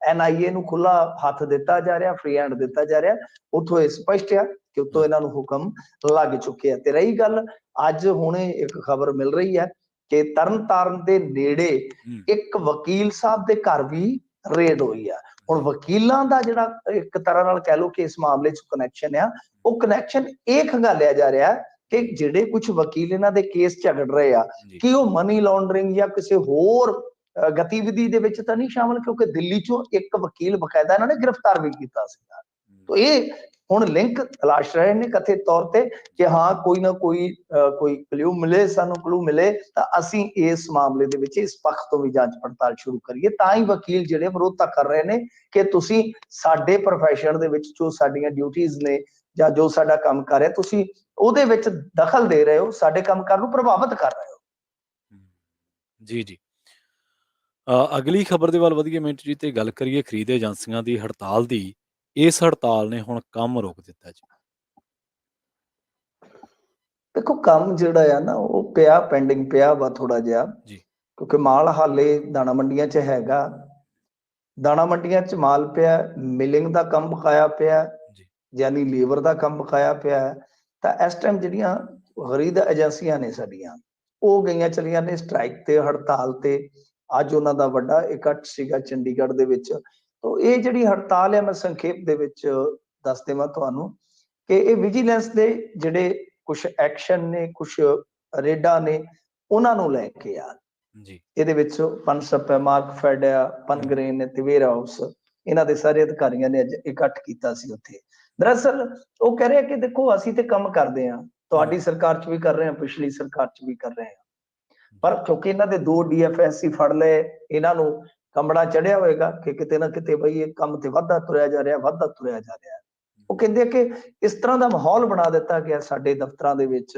NIA ਨੂੰ ਖੁੱਲਾ ਹੱਥ ਦਿੱਤਾ ਜਾ ਰਿਹਾ, ਫ੍ਰੀ ਹੈਂਡ ਦਿੱਤਾ ਜਾ ਰਿਹਾ, ਉੱਥੋਂ ਇਹ ਸਪਸ਼ਟ ਆ ਕਿ ਉੱਤੋਂ ਇਹਨਾਂ ਨੂੰ ਹੁਕਮ ਲੱਗ ਚੁੱਕੇ ਆ। ਤੇ ਰਹੀ ਗੱਲ, ਅੱਜ ਹੁਣੇ ਇੱਕ ਖਬਰ ਮਿਲ ਰਹੀ ਹੈ ਕਿ ਤਰਨਤਾਰਨ ਦੇ ਨੇੜੇ ਇੱਕ ਵਕੀਲ ਸਾਹਿਬ ਦੇ ਘਰ ਵੀ ਰੇਡ ਹੋਈ ਆ। ਹੁਣ ਵਕੀਲਾਂ ਦਾ ਜਿਹੜਾ ਇੱਕ ਤਰ੍ਹਾਂ ਨਾਲ ਕਹਿ ਲਓ ਕਿ ਇਸ ਮਾਮਲੇ 'ਚ ਕਨੈਕਸ਼ਨ ਆ, ਉਹ ਕਨੈਕਸ਼ਨ ਇਹ ਖੰਗਾਲਿਆ ਜਾ ਰਿਹਾ ਕਿ ਜਿਹੜੇ ਕੁਝ ਵਕੀਲ ਇਹਨਾਂ ਦੇ ਕੇਸ ਝਗੜ ਰਹੇ ਆ ਕਿ ਉਹ ਮਨੀ ਲਾਂਡਰਿੰਗ ਜਾਂ ਕਿਸੇ ਹੋਰ ਗਤੀਵਿਧੀ ਦੇ ਵਿੱਚ ਤਾਂ ਨਹੀਂ ਸ਼ਾਮਲ, ਕਿਉਂਕਿ ਦਿੱਲੀ 'ਚੋਂ ਇੱਕ ਵਕੀਲ ਬਕਾਇਦਾ ਇਹਨਾਂ ਨੇ ਗ੍ਰਿਫਤਾਰ ਵੀ ਕੀਤਾ ਸੀਗਾ। ਤਾਂ ਇਹ ਹੁਣ ਲਿੰਕ ਤਲਾਸ਼ ਰਹੇ ਨੇ ਕਥਿਤ ਤੌਰ ਤੇ ਕਿ ਹਾਂ ਕੋਈ ਨਾ ਕੋਈ ਕਲੂ ਮਿਲੇ, ਸਾਨੂੰ ਕਲੂ ਮਿਲੇ ਤਾਂ ਅਸੀਂ ਇਸ ਮਾਮਲੇ ਦੇ ਵਿੱਚ ਇਸ ਪੱਖ ਤੋਂ ਵੀ ਜਾਂਚ ਪੜਤਾਲ ਸ਼ੁਰੂ ਕਰੀਏ। ਤਾਂ ਹੀ ਵਕੀਲ ਜਿਹੜੇ ਵਿਰੋਧਤਾ ਕਰ ਰਹੇ ਨੇ ਕਿ ਤੁਸੀਂ ਸਾਡੇ ਪ੍ਰੋਫੈਸ਼ਨ ਦੇ ਵਿੱਚ ਜੋ ਸਾਡੀਆਂ ਡਿਊਟੀਆਂ ਨੇ ਜਾਂ ਜੋ ਸਾਡਾ ਕੰਮ ਕਰ ਰਿਹਾ, ਤੁਸੀਂ ਉਹਦੇ ਵਿੱਚ ਦਖਲ ਦੇ ਰਹੇ ਹੋ, ਸਾਡੇ ਕੰਮਕਾਰ ਨੂੰ ਪ੍ਰਭਾਵਿਤ ਕਰ ਰਹੇ ਹੋ। ਜੀ। ਅਗਲੀ ਖਬਰ ਦੇ ਵੱਲ ਵਧੀਏ ਮਿੰਟ ਜੀ, ਤੇ ਗੱਲ ਕਰੀਏ ਖਰੀਦ ਏਜੰਸੀਆਂ ਦੀ ਹੜਤਾਲ ਦੀ। ਇਸ ਹੜਤਾਲ ਨੇ ਹੁਣ ਕੰਮ ਰੋਕ ਦਿੱਤਾ ਜੀ। ਦੇਖੋ ਕੰਮ ਜਿਹੜਾ ਆ ਨਾ ਉਹ ਪਿਆ, ਪੈਂਡਿੰਗ ਪਿਆ ਵਾ ਥੋੜਾ ਜਿਹਾ, ਕਿਉਂਕਿ ਮਾਲ ਹਾਲੇ ਦਾਣਾ ਮੰਡੀਆਂ 'ਚ ਹੈਗਾ, ਦਾਣਾ ਮੰਡੀਆਂ 'ਚ ਮਾਲ ਪਿਆ, ਮਿਲਿੰਗ ਦਾ ਕੰਮ ਬਕਾਇਆ ਪਿਆ, ਯਾਨੀ ਲੇਬਰ ਦਾ ਕੰਮ ਬਕਾਇਆ ਪਿਆ। ਤਾਂ ਇਸ ਟਾਈਮ ਜਿਹੜੀਆਂ ਖਰੀਦ ਏਜੰਸੀਆਂ ਨੇ ਸਾਡੀਆਂ, ਉਹ ਗਈਆਂ ਚਲੀਆਂ ਨੇ ਸਟ੍ਰਾਈਕ ਤੇ, ਹੜਤਾਲ ਤੇ। ਅੱਜ ਉਹਨਾਂ ਦਾ ਵੱਡਾ ਇਕੱਠ ਸੀਗਾ ਚੰਡੀਗੜ੍ਹ ਦੇ ਵਿੱਚ। ਤਾਂ ਇਹ ਜਿਹੜੀ ਹੜਤਾਲ ਹੈ, ਮੈਂ ਸੰਖੇਪ ਦੇ ਵਿੱਚ ਦੱਸ ਦੇਵਾਂ ਤੁਹਾਨੂੰ ਕਿ ਇਹ ਵਿਜੀਲੈਂਸ ਦੇ ਜਿਹੜੇ ਕੁਝ ਐਕਸ਼ਨ ਨੇ, ਕੁਝ ਰੇਡਾਂ ਨੇ, ਉਹਨਾਂ ਨੂੰ ਲੈ ਕੇ ਆ। ਇਹਦੇ ਵਿੱਚ ਪਨਸਪ ਹੈ, ਮਾਰਕਫੈਡ ਆ, ਪਨਗ੍ਰੇਨ ਤੇ ਵੇਅਰ ਹਾਊਸ, ਇਹਨਾਂ ਦੇ ਸਾਰੇ ਅਧਿਕਾਰੀਆਂ ਨੇ ਅੱਜ ਇਕੱਠ ਕੀਤਾ ਸੀ ਉੱਥੇ। ਦਰਅਸਲ ਉਹ ਕਹਿ ਰਹੇ ਕਿ ਦੇਖੋ ਅਸੀਂ ਤੇ ਕੰਮ ਕਰਦੇ ਹਾਂ, ਤੁਹਾਡੀ ਸਰਕਾਰ 'ਚ ਵੀ ਕਰ ਰਹੇ ਹਾਂ, ਪਿਛਲੀ ਸਰਕਾਰ 'ਚ ਵੀ ਕਰ ਰਹੇ ਹਾਂ, ਪਰ ਕਿਉਂਕਿ ਇਹਨਾਂ ਦੇ 2 DFSC ਫੜ ਲਏ, ਇਹਨਾਂ ਨੂੰ ਕੰਬੜਾ ਚੜਿਆ ਹੋਏਗਾ ਕਿ ਕਿਤੇ ਨਾ ਕਿਤੇ ਬਈ ਇਹ ਕੰਮ ਤੇ ਵਾਧਾ ਤੁਰਿਆ ਜਾ ਰਿਹਾ, ਵਾਧਾ ਤੁਰਿਆ ਜਾ ਰਿਹਾ। ਉਹ ਕਹਿੰਦੇ ਕਿ ਇਸ ਤਰ੍ਹਾਂ ਦਾ ਮਾਹੌਲ ਬਣਾ ਦਿੱਤਾ ਗਿਆ ਸਾਡੇ ਦਫ਼ਤਰਾਂ ਦੇ ਵਿੱਚ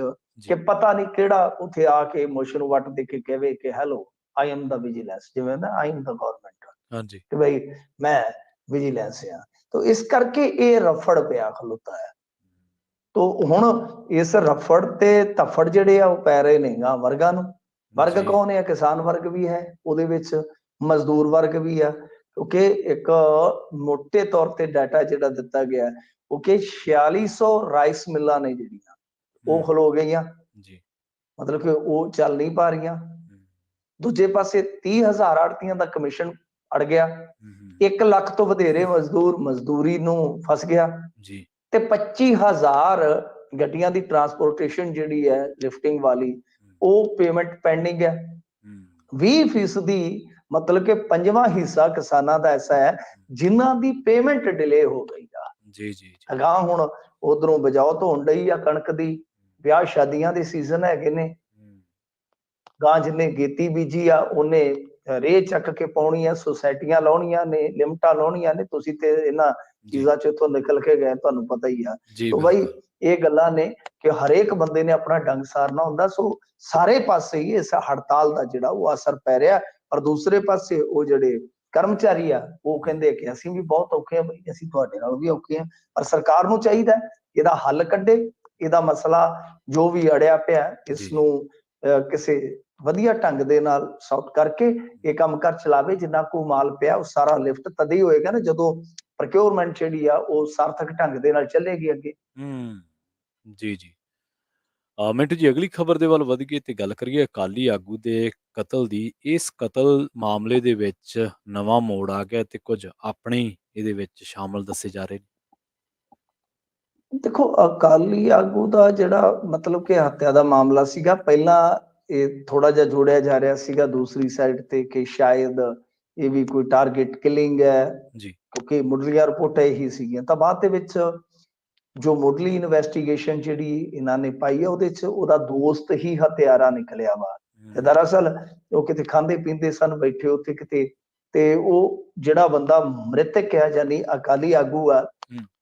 ਕਿ ਪਤਾ ਨਹੀਂ ਕਿਹੜਾ ਉੱਥੇ ਆ ਕੇ ਮੋਸ਼ਨ ਵੱਟ ਦੇ ਕੇ ਕਹੇ ਕਿ hello I am the vigilance, ਜਿਵੇਂ ਨਾ ਆਈ ਐਮ ਦਾ ਗਵਰਨਮੈਂਟ, ਕਿ ਬਈ ਮੈਂ ਵਿਜੀਲੈਂਸ ਆ। ਤਾਂ ਇਸ ਕਰਕੇ ਇਹ ਰਫੜ ਪਿਆ ਖਲੋਤਾ ਹੈ। ਤਾਂ ਹੁਣ ਇਸ ਰਫੜ ਤੇ ਧੱਫੜ ਜਿਹੜੇ ਆ ਉਹ ਪੈ ਰਹੇ ਨੇ ਵਰਗਾਂ ਨੂੰ। ਵਰਗ ਕੌਣ ਹੈ? ਕਿਸਾਨ ਵਰਗ ਵੀ ਹੈ ਉਹਦੇ ਵਿੱਚ, ਮਜ਼ਦੂਰ ਵਰਗ ਵੀ ਆ, ਕਿਉਂਕਿ ਇੱਕ ਮੋਟੇ ਤੌਰ ਤੇ ਡਾਟਾ ਜਿਹੜਾ ਦਿੱਤਾ ਗਿਆ ਉਹ ਕਿ 4600 ਰਾਈਸ ਮਿੱਲਾਂ ਨੇ ਜਿਹੜੀਆਂ ਉਹ ਖਲੋ ਗਈਆਂ, ਮਤਲਬ ਕਿ ਉਹ ਚੱਲ ਨਹੀਂ ਪਾ ਰਹੀਆਂ। ਦੂਜੇ ਪਾਸੇ 30,000 ਆੜ੍ਹਤੀਆਂ ਦਾ ਕਮਿਸ਼ਨ ਅੜ ਗਿਆ, 1 ਲੱਖ ਤੋਂ ਵਧੇਰੇ ਮਜ਼ਦੂਰ ਮਜ਼ਦੂਰੀ ਨੂੰ ਫਸ ਗਿਆ, ਤੇ 25,000 ਗੱਡੀਆਂ ਦੀ ਟਰਾਂਸਪੋਰਟੇਸ਼ਨ ਜਿਹੜੀ ਹੈ ਲਿਫਟਿੰਗ ਵਾਲੀ, ਉਹ ਪੇਮੈਂਟ ਪੈਂਡਿੰਗ ਹੈ। 20% ਮਤਲਬ ਕਿ 5ਵਾਂ ਹਿੱਸਾ ਕਿਸਾਨਾਂ ਦਾ ਐਸਾ ਹੈ ਜਿਨ੍ਹਾਂ ਦੀ ਪੇਮੈਂਟ ਡਿਲੇ ਹੋ ਗਈ ਆ। ਅਗਾਂਹ ਹੁਣ ਉਧਰੋਂ ਬਜਾਓ ਧੋਣ ਡਈ ਆ ਕਣਕ ਦੀ, ਵਿਆਹ ਸ਼ਾਦੀਆਂ ਦੇ ਸੀਜ਼ਨ ਹੈਗੇ ਨੇ, ਗਾਂ ਜਿਹਨੇ ਗੇਤੀ ਬੀਜੀ ਆ ਉਹਨੇ ਰੇਹ ਚੱਕ ਕੇ ਪਾਉਣੀ ਆ, ਸੁਸਾਇਟੀਆਂ ਲਾਉਣੀਆਂ ਨੇ, ਲਿਮਟਾਂ ਲਾਉਣੀਆਂ ਨੇ। ਤੁਸੀਂ ਤੇ ਇਹਨਾਂ ਚੀਜ਼ਾਂ ਚ ਇੱਥੋਂ ਨਿਕਲ ਕੇ ਗਏ, ਤੁਹਾਨੂੰ ਪਤਾ ਹੀ ਆ। ਸੋ ਬਾਈ ਇਹ ਗੱਲਾਂ ਨੇ ਕਿ ਹਰੇਕ ਬੰਦੇ ਨੇ ਆਪਣਾ ਡੰਗ ਸਾਰਨਾ ਹੁੰਦਾ। ਸੋ ਸਾਰੇ ਪਾਸੇ ਹੀ ਇਸ ਹੜਤਾਲ ਦਾ ਜਿਹੜਾ ਉਹ ਅਸਰ ਪੈ ਰਿਹਾ। ਪਰ ਦੂਸਰੇ ਪਾਸੇ ਉਹ ਜਿਹੜੇ ਕਰਮਚਾਰੀ ਆ ਉਹ ਕਹਿੰਦੇ ਕਿ ਅਸੀਂ ਵੀ ਬਹੁਤ ਔਖੇ ਆ ਬਈ, ਅਸੀਂ ਤੁਹਾਡੇ ਨਾਲ ਵੀ ਔਖੇ ਆ। ਪਰ ਸਰਕਾਰ ਨੂੰ ਚਾਹੀਦਾ ਇਹਦਾ ਹੱਲ ਕੱਢੇ, ਇਹਦਾ ਮਸਲਾ ਜੋ ਵੀ ਅੜਿਆ ਪਿਆ ਇਸ ਨੂੰ ਕਿਸੇ ਵਧੀਆ ਢੰਗ ਦੇ ਨਾਲ ਸੌਟ ਕਰਕੇ ਇਹ ਕੰਮ ਕਰ ਚਲਾਵੇ। ਜਿੰਨਾ ਕੋ ਮਾਲ ਪਿਆ ਉਹ ਸਾਰਾ ਲਿਫਟ ਤਦ ਹੀ ਹੋਏਗਾ ਨਾ ਜਦੋਂ ਪ੍ਰੋਕਿਉਰਮੈਂਟ ਜਿਹੜੀ ਆ ਉਹ ਸਾਰਥਕ ਢੰਗ ਦੇ ਨਾਲ ਚੱਲੇਗੀ ਅੱਗੇ। ਜੀ ਜੀ। ਮਿੰਟੂ ਜੀ, ਅਗਲੀ ਖਬਰ ਦੇ ਵੱਲ ਵਧ ਗਏ ਤੇ ਗੱਲ ਕਰੀਏ ਅਕਾਲੀ ਆਗੂ ਦੇ ਕਤਲ ਦੀ। ਇਸ ਕਤਲ ਮਾਮਲੇ ਦੇ ਵਿੱਚ ਨਵਾਂ ਮੋੜ ਆ ਗਿਆ ਤੇ ਕੁਝ ਆਪਣੇ ਇਹਦੇ ਵਿੱਚ ਸ਼ਾਮਲ ਦੱਸੇ ਜਾ ਰਹੇ ਨੇ। ਦੇਖੋ, ਅਕਾਲੀ ਆਗੂ ਦਾ ਜਿਹੜਾ ਮਤਲਬ ਕਿ ਹੱਤਿਆ ਦਾ ਮਾਮਲਾ ਸੀਗਾ, ਪਹਿਲਾਂ ਇਹ ਥੋੜਾ ਜਿਹਾ ਜੋੜਿਆ ਜਾ ਰਿਹਾ ਸੀਗਾ ਦੂਸਰੀ ਸਾਈਡ ਤੇ ਕਿ ਸ਼ਾਇਦ ਇਹ ਵੀ ਕੋਈ ਟਾਰਗੇਟ ਕਿਲਿੰਗ ਹੈ ਜੀ, ਕਿਉਂਕਿ ਮੁੱਢਲੀਆਂ ਰਿਪੋਰਟਾਂ ਇਹੀ ਸੀਗੀਆਂ। ਤਾਂ ਬਾਅਦ ਦੇ ਵਿੱਚ ਜੋ ਮੁੱਢਲੀ ਇਨਵੈਸਟੀਗੇਸ਼ਨ ਜਿਹੜੀ ਇਹਨਾਂ ਨੇ ਪਾਈ ਆ ਉਹਦੇ ਚ ਉਹਦਾ ਦੋਸਤ ਹੀ ਹਥਿਆਰਾ ਨਿਕਲਿਆ ਵਾ। ਤੇ ਦਰਅਸਲ ਉਹ ਕਿਤੇ ਖਾਂਦੇ ਪੀਂਦੇ ਸਨ ਬੈਠੇ ਉੱਥੇ ਕਿਤੇ, ਤੇ ਉਹ ਜਿਹੜਾ ਬੰਦਾ ਮ੍ਰਿਤਕ ਹੈ ਯਾਨੀ ਅਕਾਲੀ ਆਗੂ ਆ,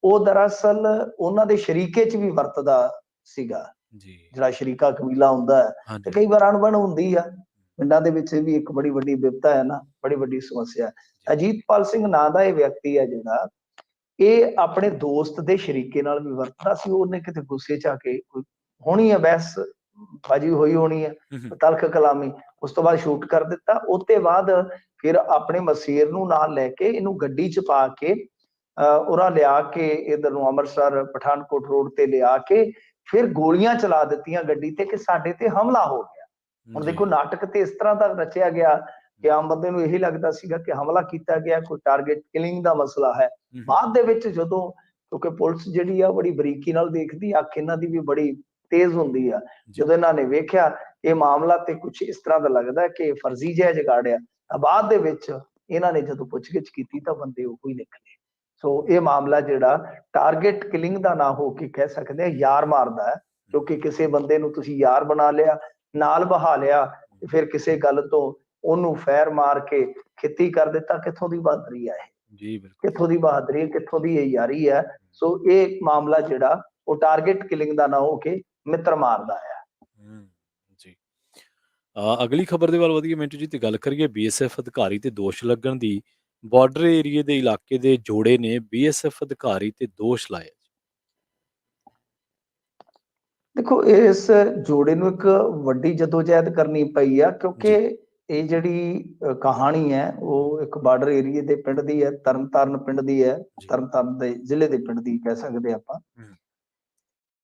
ਉਹ ਦਰਅਸਲ ਉਹਨਾਂ ਦੇ ਸ਼ਰੀਕੇ ਚ ਵੀ ਵਰਤਦਾ ਸੀਗਾ। ਜਿਹੜਾ ਸ਼ਰੀਕਾ ਕਬੀਲਾ ਹੁੰਦਾ ਹੈ ਤੇ ਕਈ ਵਾਰ ਅਣਬਣ ਹੁੰਦੀ ਆ ਪਿੰਡਾਂ ਦੇ ਵਿੱਚ, ਵੀ ਇੱਕ ਬੜੀ ਵੱਡੀ ਵਿਪਤਾ ਹੈ ਨਾ, ਬੜੀ ਵੱਡੀ ਸਮੱਸਿਆ। ਅਜੀਤਪਾਲ ਸਿੰਘ ਨਾਂ ਦਾ ਇਹ ਵਿਅਕਤੀ ਹੈ ਜਿਹੜਾ ਇਹ ਆਪਣੇ ਦੋਸਤ ਦੇ ਸ਼ਰੀਕੇ ਨਾਲ ਵੀ ਵਰਤਦਾ ਸੀ। ਉਹਨੇ ਕਿਤੇ ਗੁੱਸੇ ਚ ਆ ਕੇ ਹੋਣੀ ਹੈ ਬਹਿਸ ਬਾਜੀ ਹੋਈ ਹੋਣੀ ਹੈ, ਤਲਖ ਕਲਾਮੀ, ਉਸ ਤੋਂ ਬਾਅਦ ਸ਼ੂਟ ਕਰ ਦਿੱਤਾ। ਉਹਤੇ ਬਾਅਦ ਫਿਰ ਆਪਣੇ ਮਸੀਰ ਨੂੰ ਨਾਲ ਲੈ ਕੇ ਇਹਨੂੰ ਗੱਡੀ ਚ ਪਾ ਕੇ ਉਰਾ ਲਿਆ ਕੇ ਇਧਰ ਨੂੰ ਅੰਮ੍ਰਿਤਸਰ ਪਠਾਨਕੋਟ ਰੋਡ ਤੇ ਲਿਆ ਕੇ ਫਿਰ ਗੋਲੀਆਂ ਚਲਾ ਦਿੱਤੀਆਂ ਗੱਡੀ ਤੇ ਕਿ ਸਾਡੇ ਤੇ ਹਮਲਾ ਹੋ ਗਿਆ। ਹੁਣ ਦੇਖੋ, ਨਾਟਕ ਤੇ ਇਸ ਤਰ੍ਹਾਂ ਦਾ ਰਚਿਆ ਗਿਆ ਕਿ ਆਮ ਬੰਦੇ ਨੂੰ ਇਹੀ ਲੱਗਦਾ ਸੀਗਾ ਕਿ ਹਮਲਾ ਕੀਤਾ ਗਿਆ, ਕੋਈ ਟਾਰਗੇਟ ਕਿਲਿੰਗ ਦਾ ਮਸਲਾ ਹੈ। ਬਾਅਦ ਦੇ ਵਿੱਚ ਜਦੋਂ, ਕਿਉਂਕਿ ਪੁਲਿਸ ਜਿਹੜੀ ਆ ਬੜੀ ਬਰੀਕੀ ਨਾਲ ਦੇਖਦੀ, ਅੱਖ ਇਹਨਾਂ ਦੀ ਵੀ ਬੜੀ ਤੇਜ਼ ਹੁੰਦੀ ਆ, ਜਦੋਂ ਇਹਨਾਂ ਨੇ ਵੇਖਿਆ ਇਹ ਮਾਮਲਾ ਤੇ ਕੁਝ ਇਸ ਤਰ੍ਹਾਂ ਦਾ ਲੱਗਦਾ ਕਿ ਫਰਜ਼ੀ ਜਿਹਾ ਜਗਾੜਿਆ, ਤਾਂ ਬਾਅਦ ਦੇ ਵਿੱਚ ਇਹਨਾਂ ਨੇ ਜਦੋਂ ਪੁੱਛਗਿੱਛ ਕੀਤੀ ਤਾਂ ਬੰਦੇ ਉਹ ਹੀ ਨਿਕਲੇ। ਸੋ ਇਹ ਮਾਮਲਾ ਜਿਹੜਾ ਟਾਰਗੇਟ ਕਿਲਿੰਗ ਦਾ ਨਾ ਹੋ ਕੇ ਕਹਿ ਸਕਦੇ ਆ ਯਾਰ ਮਾਰਦਾ ਹੈ, ਕਿਉਂਕਿ ਕਿਸੇ ਬੰਦੇ ਨੂੰ ਤੁਸੀਂ ਯਾਰ ਬਣਾ ਲਿਆ, ਨਾਲ ਬਹਾ ਲਿਆ, ਫਿਰ ਕਿਸੇ ਗੱਲ ਤੋਂ ਉਹਨੂੰ ਫੈਰ ਮਾਰ ਕੇ ਖੇਤੀ ਕਰ ਦਿੱਤਾ। ਕਿੱਥੋਂ ਦੀ ਬਹਾਦਰੀ ਹੈ ਇਹ, ਕਿੱਥੋਂ ਦੀ ਬਹਾਦਰੀ, ਕਿੱਥੋਂ ਦੀ ਇਹ ਯਾਰੀ ਹੈ। ਸੋ ਇਹ ਮਾਮਲਾ ਜਿਹੜਾ ਉਹ ਟਾਰਗੇਟ ਕਿਲਿੰਗ ਦਾ ਨਾ ਹੋ ਕੇ ਮਿੱਤਰ ਮਾਰਦਾ ਹੈ। ਜੀ, ਅਗਲੀ ਖਬਰ ਦੇ ਵੱਲ ਵਧੀਏ ਮਿੰਟੂ ਜੀ ਤੇ ਗੱਲ ਕਰੀਏ BSF ਅਧਿਕਾਰੀ ਤੇ ਦੋਸ਼ ਲੱਗਣ ਦੀ। ਬਾਰਡਰ ਏਰੀਏ ਦੇ ਇਲਾਕੇ ਦੇ ਜੋੜੇ ਨੇ BSF ਅਧਿਕਾਰੀ ਤੇ ਦੋਸ਼ ਲਾਇਆ। ਦੇਖੋ, ਇਸ ਜੋੜੇ ਨੂੰ ਇੱਕ ਵੱਡੀ ਜਦੋਜਹਿਦ ਕਰਨੀ ਪਈ ਆ, ਕਿਉਂਕਿ ਇਹ ਜਿਹੜੀ ਕਹਾਣੀ ਹੈ ਉਹ ਇੱਕ ਬਾਰਡਰ ਏਰੀਏ ਦੇ ਪਿੰਡ ਦੀ ਹੈ, ਤਰਨਤਾਰਨ ਪਿੰਡ ਦੀ ਹੈ, ਤਰਨਤਾਰਨ ਦੇ ਜ਼ਿਲ੍ਹੇ ਦੇ ਪਿੰਡ ਦੀ ਕਹਿ ਸਕਦੇ ਆਪਾਂ।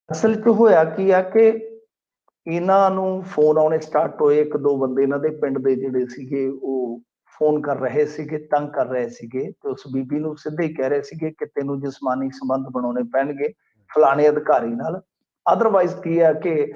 ਅਸਲ 'ਚ ਹੋਇਆ ਕੀ ਆ ਕਿ ਇਹਨਾਂ ਨੂੰ ਫੋਨ ਆਉਣੇ ਸਟਾਰਟ ਹੋਏ, ਇੱਕ ਦੋ ਬੰਦੇ ਇਹਨਾਂ ਦੇ ਪਿੰਡ ਦੇ ਜਿਹੜੇ ਸੀਗੇ ਉਹ ਫੋਨ ਕਰ ਰਹੇ ਸੀਗੇ, ਤੰਗ ਕਰ ਰਹੇ ਸੀਗੇ, ਤੇ ਉਸ ਬੀਬੀ ਨੂੰ ਸਿੱਧੇ ਹੀ ਕਹਿ ਰਹੇ ਸੀਗੇ ਕਿ ਤੈਨੂੰ ਜਿਸਮਾਨੀ ਸੰਬੰਧ ਬਣਾਉਣੇ ਪੈਣਗੇ ਫਲਾਣੇ ਅਧਿਕਾਰੀ ਨਾਲ, ਅਦਰਵਾਈਜ਼ ਕੀ ਹੈ ਕਿ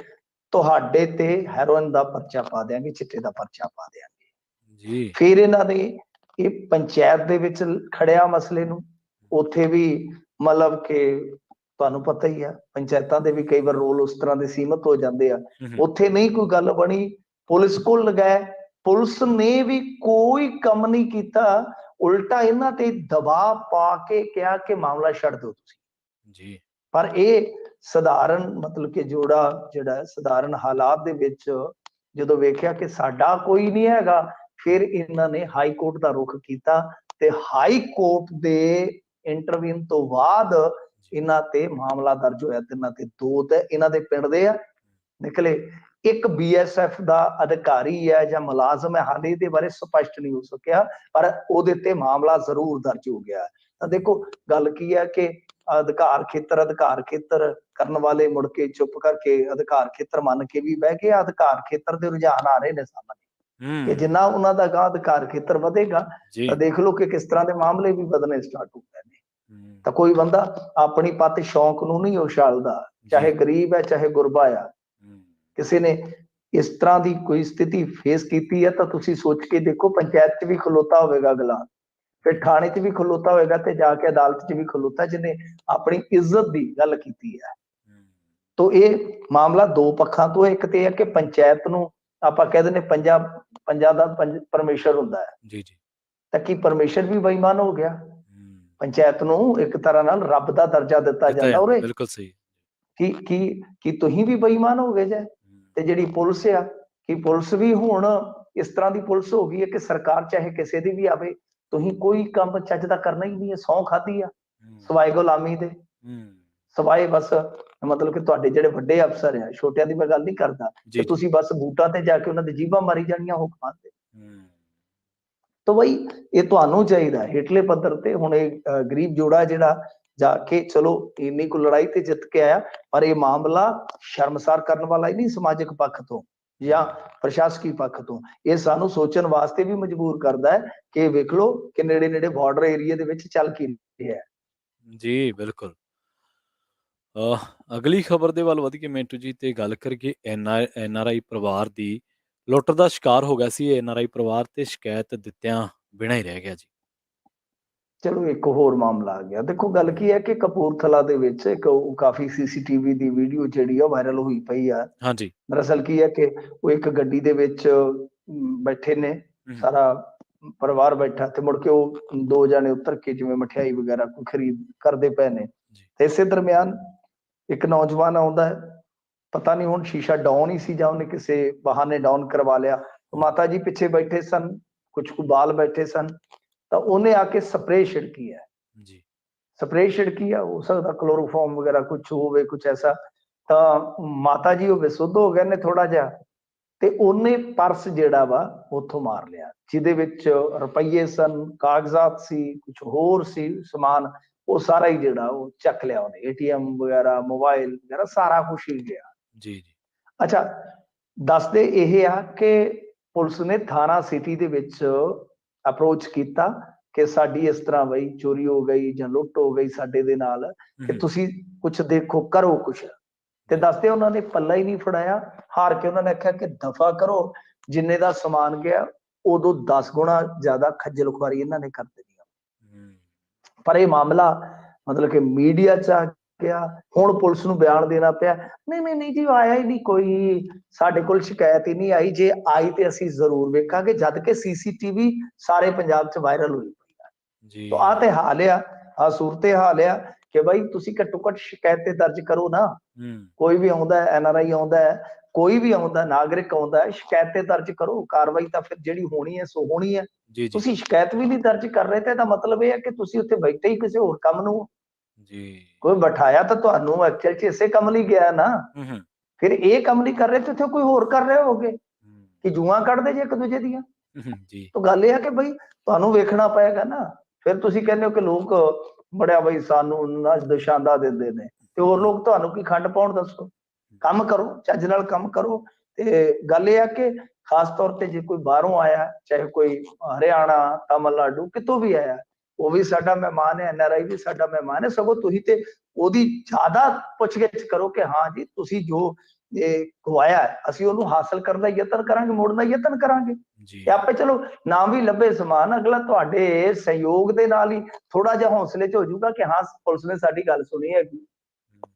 ਤੁਹਾਡੇ ਤੇ ਹੈਰੋਇਨ ਦਾ ਪਰਚਾ ਪਾ ਦਿਆਂਗੇ, ਚਿੱਟੇ ਦਾ ਪਰਚਾ ਪਾ ਦਿਆਂਗੇ। ਫਿਰ ਇਹਨਾਂ ਨੇ ਇਹ ਪੰਚਾਇਤ ਦੇ ਵਿੱਚ ਖੜਿਆ ਮਸਲੇ ਨੂੰ, ਉੱਥੇ ਵੀ ਮਤਲਬ ਕਿ ਤੁਹਾਨੂੰ ਪਤਾ ਹੀ ਆ ਪੰਚਾਇਤਾਂ ਦੇ ਵੀ ਕਈ ਵਾਰ ਰੋਲ ਉਸ ਤਰ੍ਹਾਂ ਦੇ ਸੀਮਤ ਹੋ ਜਾਂਦੇ ਆ। ਉੱਥੇ ਨਹੀਂ ਕੋਈ ਗੱਲ ਬਣੀ, ਪੁਲਿਸ ਕੋਲ ਲਗਾਇਆ, ਪੁਲਿਸ ਨੇ ਵੀ ਕੋਈ ਕੰਮ ਨਹੀਂ ਕੀਤਾ, ਉਲਟਾ ਇਹਨਾਂ ਤੇ ਦਬਾਅ ਪਾ ਕੇ ਕਿਹਾ ਕਿ ਮਾਮਲਾ ਛੱਡ ਦਿਓ ਤੁਸੀਂ। ਪਰ ਇਹ ਸਧਾਰਨ ਮਤਲਬ ਕਿ ਜੋੜਾ ਜਿਹੜਾ ਸਧਾਰਨ ਹਾਲਾਤ ਦੇ ਵਿੱਚ ਜਦੋਂ ਵੇਖਿਆ ਕਿ ਸਾਡਾ ਕੋਈ ਨਹੀਂ ਹੈਗਾ, ਫਿਰ ਇਹਨਾਂ ਨੇ ਹਾਈ ਕੋਰਟ ਦਾ ਰੁਖ ਕੀਤਾ ਤੇ ਹਾਈ ਕੋਰਟ ਦੇ ਇੰਟਰਵਿਊ ਤੋਂ ਬਾਅਦ ਇਹਨਾਂ ਤੇ ਮਾਮਲਾ ਦਰਜ ਹੋਇਆ। ਤਿੰਨਾਂ ਤੇ, ਦੋ ਤੇ ਇਹਨਾਂ ਦੇ ਪਿੰਡ ਦੇ ਆ ਨਿਕਲੇ, ਇੱਕ BSF ਦਾ ਅਧਿਕਾਰੀ ਹੈ ਜਾਂ ਮੁਲਾਜ਼ਮ ਹੈ, ਹਾਲੇ ਇਹਦੇ ਬਾਰੇ ਸਪਸ਼ਟ ਨਹੀਂ ਹੋ ਸਕਿਆ, ਪਰ ਉਹਦੇ ਤੇ ਮਾਮਲਾ ਜ਼ਰੂਰ ਦਰਜ ਹੋ ਗਿਆ। ਤਾਂ ਦੇਖੋ ਗੱਲ ਕੀ ਹੈ ਕਿ ਅਧਿਕਾਰ ਖੇਤਰ ਕਰਨ ਵਾਲੇ ਮੁੜ ਕੇ ਚੁੱਪ ਕਰਕੇ ਅਧਿਕਾਰ ਖੇਤਰ ਮੰਨ ਕੇ ਵੀ ਬਹਿ ਗਏ। ਅਧਿਕਾਰ ਖੇਤਰ ਦੇ ਰੁਝਾਨ ਆ ਰਹੇ ਨੇ ਸਾਹਮਣੇ ਕਿ ਜਿੰਨਾ ਉਹਨਾਂ ਦਾ ਗਾਂ ਅਧਿਕਾਰ ਖੇਤਰ ਵਧੇਗਾ ਤਾਂ ਦੇਖ ਲਓ ਕਿ ਕਿਸ ਤਰ੍ਹਾਂ ਦੇ ਮਾਮਲੇ ਵੀ ਵਧਣੇ ਸਟਾਰਟ ਹੋ ਗਏ ਨੇ। ਤਾਂ ਕੋਈ ਬੰਦਾ ਆਪਣੀ ਪੱਤ ਸ਼ੌਂਕ ਨੂੰ ਨਹੀਂ ਉਛਾਲਦਾ, ਚਾਹੇ ਗਰੀਬ ਹੈ ਚਾਹੇ ਗੁਰਬਾ ਆ। ਕਿਸੇ ਨੇ ਇਸ ਤਰ੍ਹਾਂ ਦੀ ਕੋਈ ਸਥਿਤੀ ਫੇਸ ਕੀਤੀ ਹੈ ਤਾਂ ਤੁਸੀਂ ਸੋਚ ਕੇ ਦੇਖੋ, ਪੰਚਾਇਤ 'ਚ ਵੀ ਖਲੋਤਾ ਹੋਵੇਗਾ ਅਗਲਾ, ਫਿਰ ਥਾਣੇ 'ਚ ਵੀ ਖਲੋਤਾ ਹੋਏਗਾ ਤੇ ਜਾ ਕੇ ਅਦਾਲਤ 'ਚ ਵੀ ਖਲੋਤਾ ਜਿਹਨੇ ਆਪਣੀ ਇੱਜ਼ਤ ਦੀ ਗੱਲ ਕੀਤੀ ਹੈ। ਤੋ ਇਹ ਮਾਮਲਾ ਦੋ ਪੱਖਾਂ ਤੋਂ ਹੈ। ਇੱਕ ਤੇ ਇਹ ਹੈ ਕਿ ਪੰਚਾਇਤ ਨੂੰ ਆਪਾਂ ਕਹਿ ਦਿੰਦੇ ਪੰਜਾਂ ਦਾ ਪਰਮੇਸ਼ਰ ਹੁੰਦਾ ਹੈ, ਜੀ ਜੀ, ਤਾਂ ਕੀ ਪਰਮੇਸ਼ਰ ਵੀ ਬੇਈਮਾਨ ਹੋ ਗਿਆ? ਪੰਚਾਇਤ ਨੂੰ ਇੱਕ ਤਰ੍ਹਾਂ ਨਾਲ ਰੱਬ ਦਾ ਦਰਜਾ ਦਿੱਤਾ ਜਾਂਦਾ ਉਰੇ। ਬਿਲਕੁਲ ਸਹੀ। ਕੀ ਤੁਸੀਂ ਵੀ ਬੇਈਮਾਨ ਹੋ ਗਏ ਜੇ? ਤੇ ਜਿਹੜੀ ਪੁਲਿਸ ਆ, ਕਿ ਪੁਲਿਸ ਵੀ ਹੁਣ ਇਸ ਤਰ੍ਹਾਂ ਦੀ ਪੁਲਿਸ ਹੋ ਗਈ ਹੈ ਕਿ ਸਰਕਾਰ ਚਾਹੇ ਕਿਸੇ ਦੀ ਵੀ ਆਵੇ, ਤੁਸੀਂ ਕੋਈ ਕੰਮ ਚੱਜ ਦਾ ਕਰਨਾ ਹੀ ਨਹੀਂ ਹੈ। ਸਹੁੰ ਖਾਧੀ ਆ ਸਵਾਏ ਗੁਲਾਮੀ ਦੇ, ਸਵਾਏ ਬਸ ਮਤਲਬ ਕਿ ਤੁਹਾਡੇ ਜਿਹੜੇ ਵੱਡੇ ਅਫਸਰ ਆ, ਛੋਟਿਆਂ ਦੀ ਮੈਂ ਗੱਲ ਨਹੀਂ ਕਰਦਾ, ਕਿ ਤੁਸੀਂ ਬਸ ਬੂਟਾਂ ਤੇ ਜਾ ਕੇ ਉਹਨਾਂ ਦੀ ਜੀਭਾਂ ਮਾਰੀ ਜਾਣੀਆਂ ਹੁਕਮਾਂ ਤੇ। ਤਾਂ ਬਈ ਇਹ ਤੁਹਾਨੂੰ ਚਾਹੀਦਾ ਹੇਠਲੇ ਪੱਧਰ ਤੇ। ਹੁਣ ਇਹ ਗਰੀਬ ਜੋੜਾ ਜਿਹੜਾ ਜਾ ਕੇ ਚਲੋ ਇੰਨੀ ਕੁ ਲੜਾਈ ਤੇ ਜਿੱਤ ਕੇ ਆਇਆ, ਪਰ ਇਹ ਮਾਮਲਾ ਸ਼ਰਮਸਾਰ ਕਰਨ ਵਾਲਾ ਹੀ ਨਹੀਂ ਸਮਾਜਿਕ ਪੱਖ ਤੋਂ ਜਾਂ ਪ੍ਰਸ਼ਾਸਕੀ ਪੱਖ ਤੋਂ। ਇਹ ਸਾਨੂੰ ਸੋਚਣ ਵਾਸਤੇ ਵੀ ਮਜਬੂਰ ਕਰਦਾ ਹੈ ਕਿ ਵੇਖ ਲਓ ਕਿ ਨੇੜੇ ਨੇੜੇ ਬਾਰਡਰ ਏਰੀਆ ਦੇ ਵਿੱਚ ਚੱਲ ਕੀ ਰਿਹਾ ਹੈ। ਜੀ ਬਿਲਕੁਲ। ਅਗਲੀ ਖਬਰ ਦੇ ਵੱਲ ਵਧੀਏ ਮਿੰਟੂ ਜੀ, ਤੇ ਗੱਲ ਕਰੀਏ NRI ਪਰਿਵਾਰ ਦੀ। ਲੁੱਟ ਦਾ ਸ਼ਿਕਾਰ ਹੋ ਗਿਆ ਸੀ NRI ਪਰਿਵਾਰ ਤੇ ਸ਼ਿਕਾਇਤ ਦਿੱਤਿਆਂ ਬਿਨਾਂ ਹੀ ਰਹਿ ਗਿਆ ਜੀ। ਚਲੋ ਇੱਕ ਹੋਰ ਮਾਮਲਾ ਆ ਗਿਆ। ਦੇਖੋ ਗੱਲ ਕੀ ਹੈ ਕਿ ਕਪੂਰਥਲਾ ਦੇ ਵਿੱਚ ਇੱਕ ਕਾਫੀ CCTV ਦੀ ਵੀਡੀਓ ਜਿਹੜੀ ਆ ਵਾਇਰਲ ਹੋਈ ਪਈ ਆ। ਹਾਂਜੀ। ਦਰਅਸਲ ਕੀ ਹੈ ਕਿ ਉਹ ਇੱਕ ਗੱਡੀ ਦੇ ਵਿੱਚ ਬੈਠੇ ਨੇ, ਸਾਰਾ ਪਰਿਵਾਰ ਬੈਠਾ, ਤੇ ਮੁੜ ਕੇ ਉਹ ਦੋ ਜਾਣੇ ਉਤਰ ਕੇ ਜਿਵੇਂ ਮਠਿਆਈ ਵਗੈਰਾ ਕੋਈ ਖਰੀਦ ਕਰਦੇ ਪਏ ਨੇ। ਤੇ ਇਸੇ ਦਰਮਿਆਨ ਇੱਕ ਨੌਜਵਾਨ ਆਉਂਦਾ ਹੈ, ਪਤਾ ਨਹੀਂ ਹੁਣ ਸ਼ੀਸ਼ਾ ਡਾਊਨ ਹੀ ਸੀ ਜਾਂ ਉਹਨੇ ਕਿਸੇ ਬਹਾਨੇ ਡਾਊਨ ਕਰਵਾ ਲਿਆ। ਮਾਤਾ ਜੀ ਪਿੱਛੇ ਬੈਠੇ ਸਨ, ਕੁਝ ਕੁ ਬਾਲ ਬੈਠੇ ਸਨ, ਤਾਂ ਉਹਨੇ ਆ ਕੇ ਸਪਰੇਅ ਛਿੜਕੀ ਹੈ ਜੀ। ਸਪਰੇਅ ਛਿੜਕੀ ਆ, ਹੋ ਸਕਦਾ ਕਲੋਰੋਫਾਰਮ ਵਗੈਰਾ ਕੁਝ ਹੋਵੇ, ਕੁਝ ਐਸਾ। ਤਾਂ ਮਾਤਾ ਜੀ ਉਹ ਬੇਸੁੱਧ ਹੋ ਗਏ ਨੇ ਥੋੜਾ ਜਿਹਾ, ਤੇ ਉਹਨੇ ਪਰਸ ਜਿਹੜਾ ਵਾ ਉੱਥੋਂ ਮਾਰ ਲਿਆ, ਜਿਹਦੇ ਵਿੱਚ ਰੁਪਈਏ ਸਨ, ਕਾਗਜ਼ਾਤ ਸੀ, ਕੁਝ ਹੋਰ ਸੀ ਸਮਾਨ, ਉਹ ਸਾਰਾ ਹੀ ਜਿਹੜਾ ਉਹ ਚੱਕ ਲਿਆ ਉਹਨੇ। ATM ਵਗੈਰਾ, ਮੋਬਾਈਲ ਵਗੈਰਾ ਸਾਰਾ ਕੁਝ ਹੀ ਗਿਆ ਜੀ ਜੀ। ਅੱਛਾ, ਦੱਸਦੇ ਇਹ ਆ ਕਿ ਪੁਲਿਸ ਨੇ ਥਾਣਾ ਸਿਟੀ ਦੇ ਵਿੱਚ ਅਪਰੋਚ ਕੀਤਾ ਕਿ ਸਾਡੀ ਇਸ ਤਰ੍ਹਾਂ ਬਈ ਚੋਰੀ ਹੋ ਗਈ ਜਾਂ ਲੁੱਟ ਹੋ ਗਈ ਸਾਡੇ ਦੇ ਨਾਲ, ਕਿ ਤੁਸੀਂ ਕੁਝ ਦੇਖੋ, ਕਰੋ ਕੁਝ। ਤੇ ਦੱਸਦੇ ਉਹਨਾਂ ਨੇ ਪੱਲਾ ਹੀ ਨਹੀਂ ਫੜਾਇਆ। ਹਾਰ ਕੇ ਉਹਨਾਂ ਨੇ ਆਖਿਆ ਕਿ ਦਫਾ ਕਰੋ, ਜਿੰਨੇ ਦਾ ਸਮਾਨ ਗਿਆ ਉਦੋਂ 10 ਗੁਣਾ ਜ਼ਿਆਦਾ ਖੱਜਲ ਖੁਆਰੀ ਇਹਨਾਂ ਨੇ ਕਰ ਦਿੱਤੀ। ਪਰ ਇਹ ਮਾਮਲਾ ਮਤਲਬ ਕਿ ਮੀਡੀਆ 'ਚ ਆ ਗਿਆ, ਹੁਣ ਪੁਲਿਸ ਨੂੰ ਬਿਆਨ ਦੇਣਾ ਪਿਆ, ਨਹੀਂ ਜੀ ਆਇਆ ਹੀ ਨਹੀਂ ਕੋਈ, ਸਾਡੇ ਕੋਲ ਸ਼ਿਕਾਇਤ ਹੀ ਨਹੀਂ ਆਈ, ਜੇ ਆਈ ਤੇ ਅਸੀਂ ਜ਼ਰੂਰ ਵੇਖਾਂਗੇ, ਜਦ ਕਿ CCTV ਸਾਰੇ ਪੰਜਾਬ 'ਚ ਵਾਇਰਲ ਹੋਈ ਪਈ ਆ ਜੀ। ਤਾਂ ਆਹ ਤੇ ਹਾਲ ਆ, ਆਹ ਸੂਰਤ ਹਾਲ ਆ ਕਿ ਬਈ ਤੁਸੀਂ ਘੱਟੋ ਘੱਟ ਸ਼ਿਕਾਇਤ ਤੇ ਦਰਜ ਕਰੋ ਨਾ। ਕੋਈ ਵੀ ਆਉਂਦਾ ਹੈ, NRI ਆਉਂਦਾ ਹੈ, ਕੋਈ ਵੀ ਆਉਂਦਾ, ਨਾਗਰਿਕ ਆਉਂਦਾ ਹੈ, ਸ਼ਿਕਾਇਤ ਤੇ ਦਰਜ ਕਰੋ। ਕਾਰਵਾਈ ਤਾਂ ਫਿਰ ਜਿਹੜੀ ਹੋਣੀ ਹੈ ਸੋ ਹੋਣੀ ਹੈ। ਤੁਸੀਂ ਸ਼ਿਕਾਇਤ ਵੀ ਨਹੀਂ ਦਰਜ ਕਰ ਰਹੇ, ਤੇ ਇਹਦਾ ਮਤਲਬ ਇਹ ਹੈ ਕਿ ਤੁਸੀਂ ਉੱਥੇ ਬੈਠੇ ਹੀ ਕਿਸੇ ਹੋਰ ਕੰਮ ਨੂੰ ਜੀ। ਕੋਈ ਬਿਠਾਇਆ ਤਾਂ ਤੁਹਾਨੂੰ ਐਕਚੁਅਲ 'ਚ ਇਸੇ ਕੰਮ ਲਈ ਗਿਆ ਨਾ। ਫਿਰ ਇਹ ਕੰਮ ਨਹੀਂ ਕਰ ਰਹੇ ਤੇ ਉੱਥੇ ਕੋਈ ਹੋਰ ਕਰ ਰਹੇ ਹੋਗੇ ਕਿ ਜੂਆਂ ਕੱਢਦੇ ਜੇ ਇੱਕ ਦੂਜੇ ਦੀਆਂ। ਤਾਂ ਗੱਲ ਇਹ ਹੈ ਕਿ ਬਈ ਤੁਹਾਨੂੰ ਵੇਖਣਾ ਪਏਗਾ ਨਾ। ਫਿਰ ਤੁਸੀਂ ਕਹਿੰਦੇ ਹੋ ਕਿ ਲੋਕ ਬੜਿਆ ਬਈ ਸਾਨੂੰ ਨਿਸ਼ਾਨਾ ਦਿੰਦੇ ਨੇ, ਤੇ ਹੋਰ ਲੋਕ ਤੁਹਾਨੂੰ ਕੀ ਖੰਡ ਪਾਉਣ? ਦੱਸੋ, ਕੰਮ ਕਰੋ, ਚੱਜ ਨਾਲ ਕੰਮ ਕਰੋ। ਤੇ ਗੱਲ ਇਹ ਆ ਕਿ ਖਾਸ ਤੌਰ ਤੇ ਜੇ ਕੋਈ ਬਾਹਰੋਂ ਆਇਆ, ਚਾਹੇ ਕੋਈ ਹਰਿਆਣਾ, ਤਾਮਿਲਨਾਡੂ, ਕਿਤੋਂ ਵੀ ਆਇਆ, ਉਹ ਵੀ ਸਾਡਾ ਮਹਿਮਾਨ ਹੈ, NRI ਵੀ ਸਾਡਾ ਮਹਿਮਾਨ ਹੈ। ਸਗੋਂ ਤੁਸੀਂ ਤੇ ਉਹਦੀ ਜ਼ਿਆਦਾ ਪੁੱਛਗਿੱਛ ਕਰੋ ਕਿ ਹਾਂ ਜੀ ਤੁਸੀਂ ਜੋ ਇਹ ਖਵਾਇਆ ਅਸੀਂ ਉਹਨੂੰ ਹਾਸਲ ਕਰਨ ਦਾ ਯਤਨ ਕਰਾਂਗੇ, ਮੋੜਨ ਦਾ ਯਤਨ ਕਰਾਂਗੇ। ਤੇ ਆਪੇ ਚਲੋ ਨਾ ਵੀ ਲੱਭੇ ਸਮਾਨ, ਅਗਲਾ ਤੁਹਾਡੇ ਸਹਿਯੋਗ ਦੇ ਨਾਲ ਹੀ ਥੋੜਾ ਜਿਹਾ ਹੌਸਲੇ 'ਚ ਹੋ ਜਾਊਗਾ ਕਿ ਹਾਂ ਪੁਲਿਸ ਨੇ ਸਾਡੀ ਗੱਲ ਸੁਣੀ ਹੈਗੀ।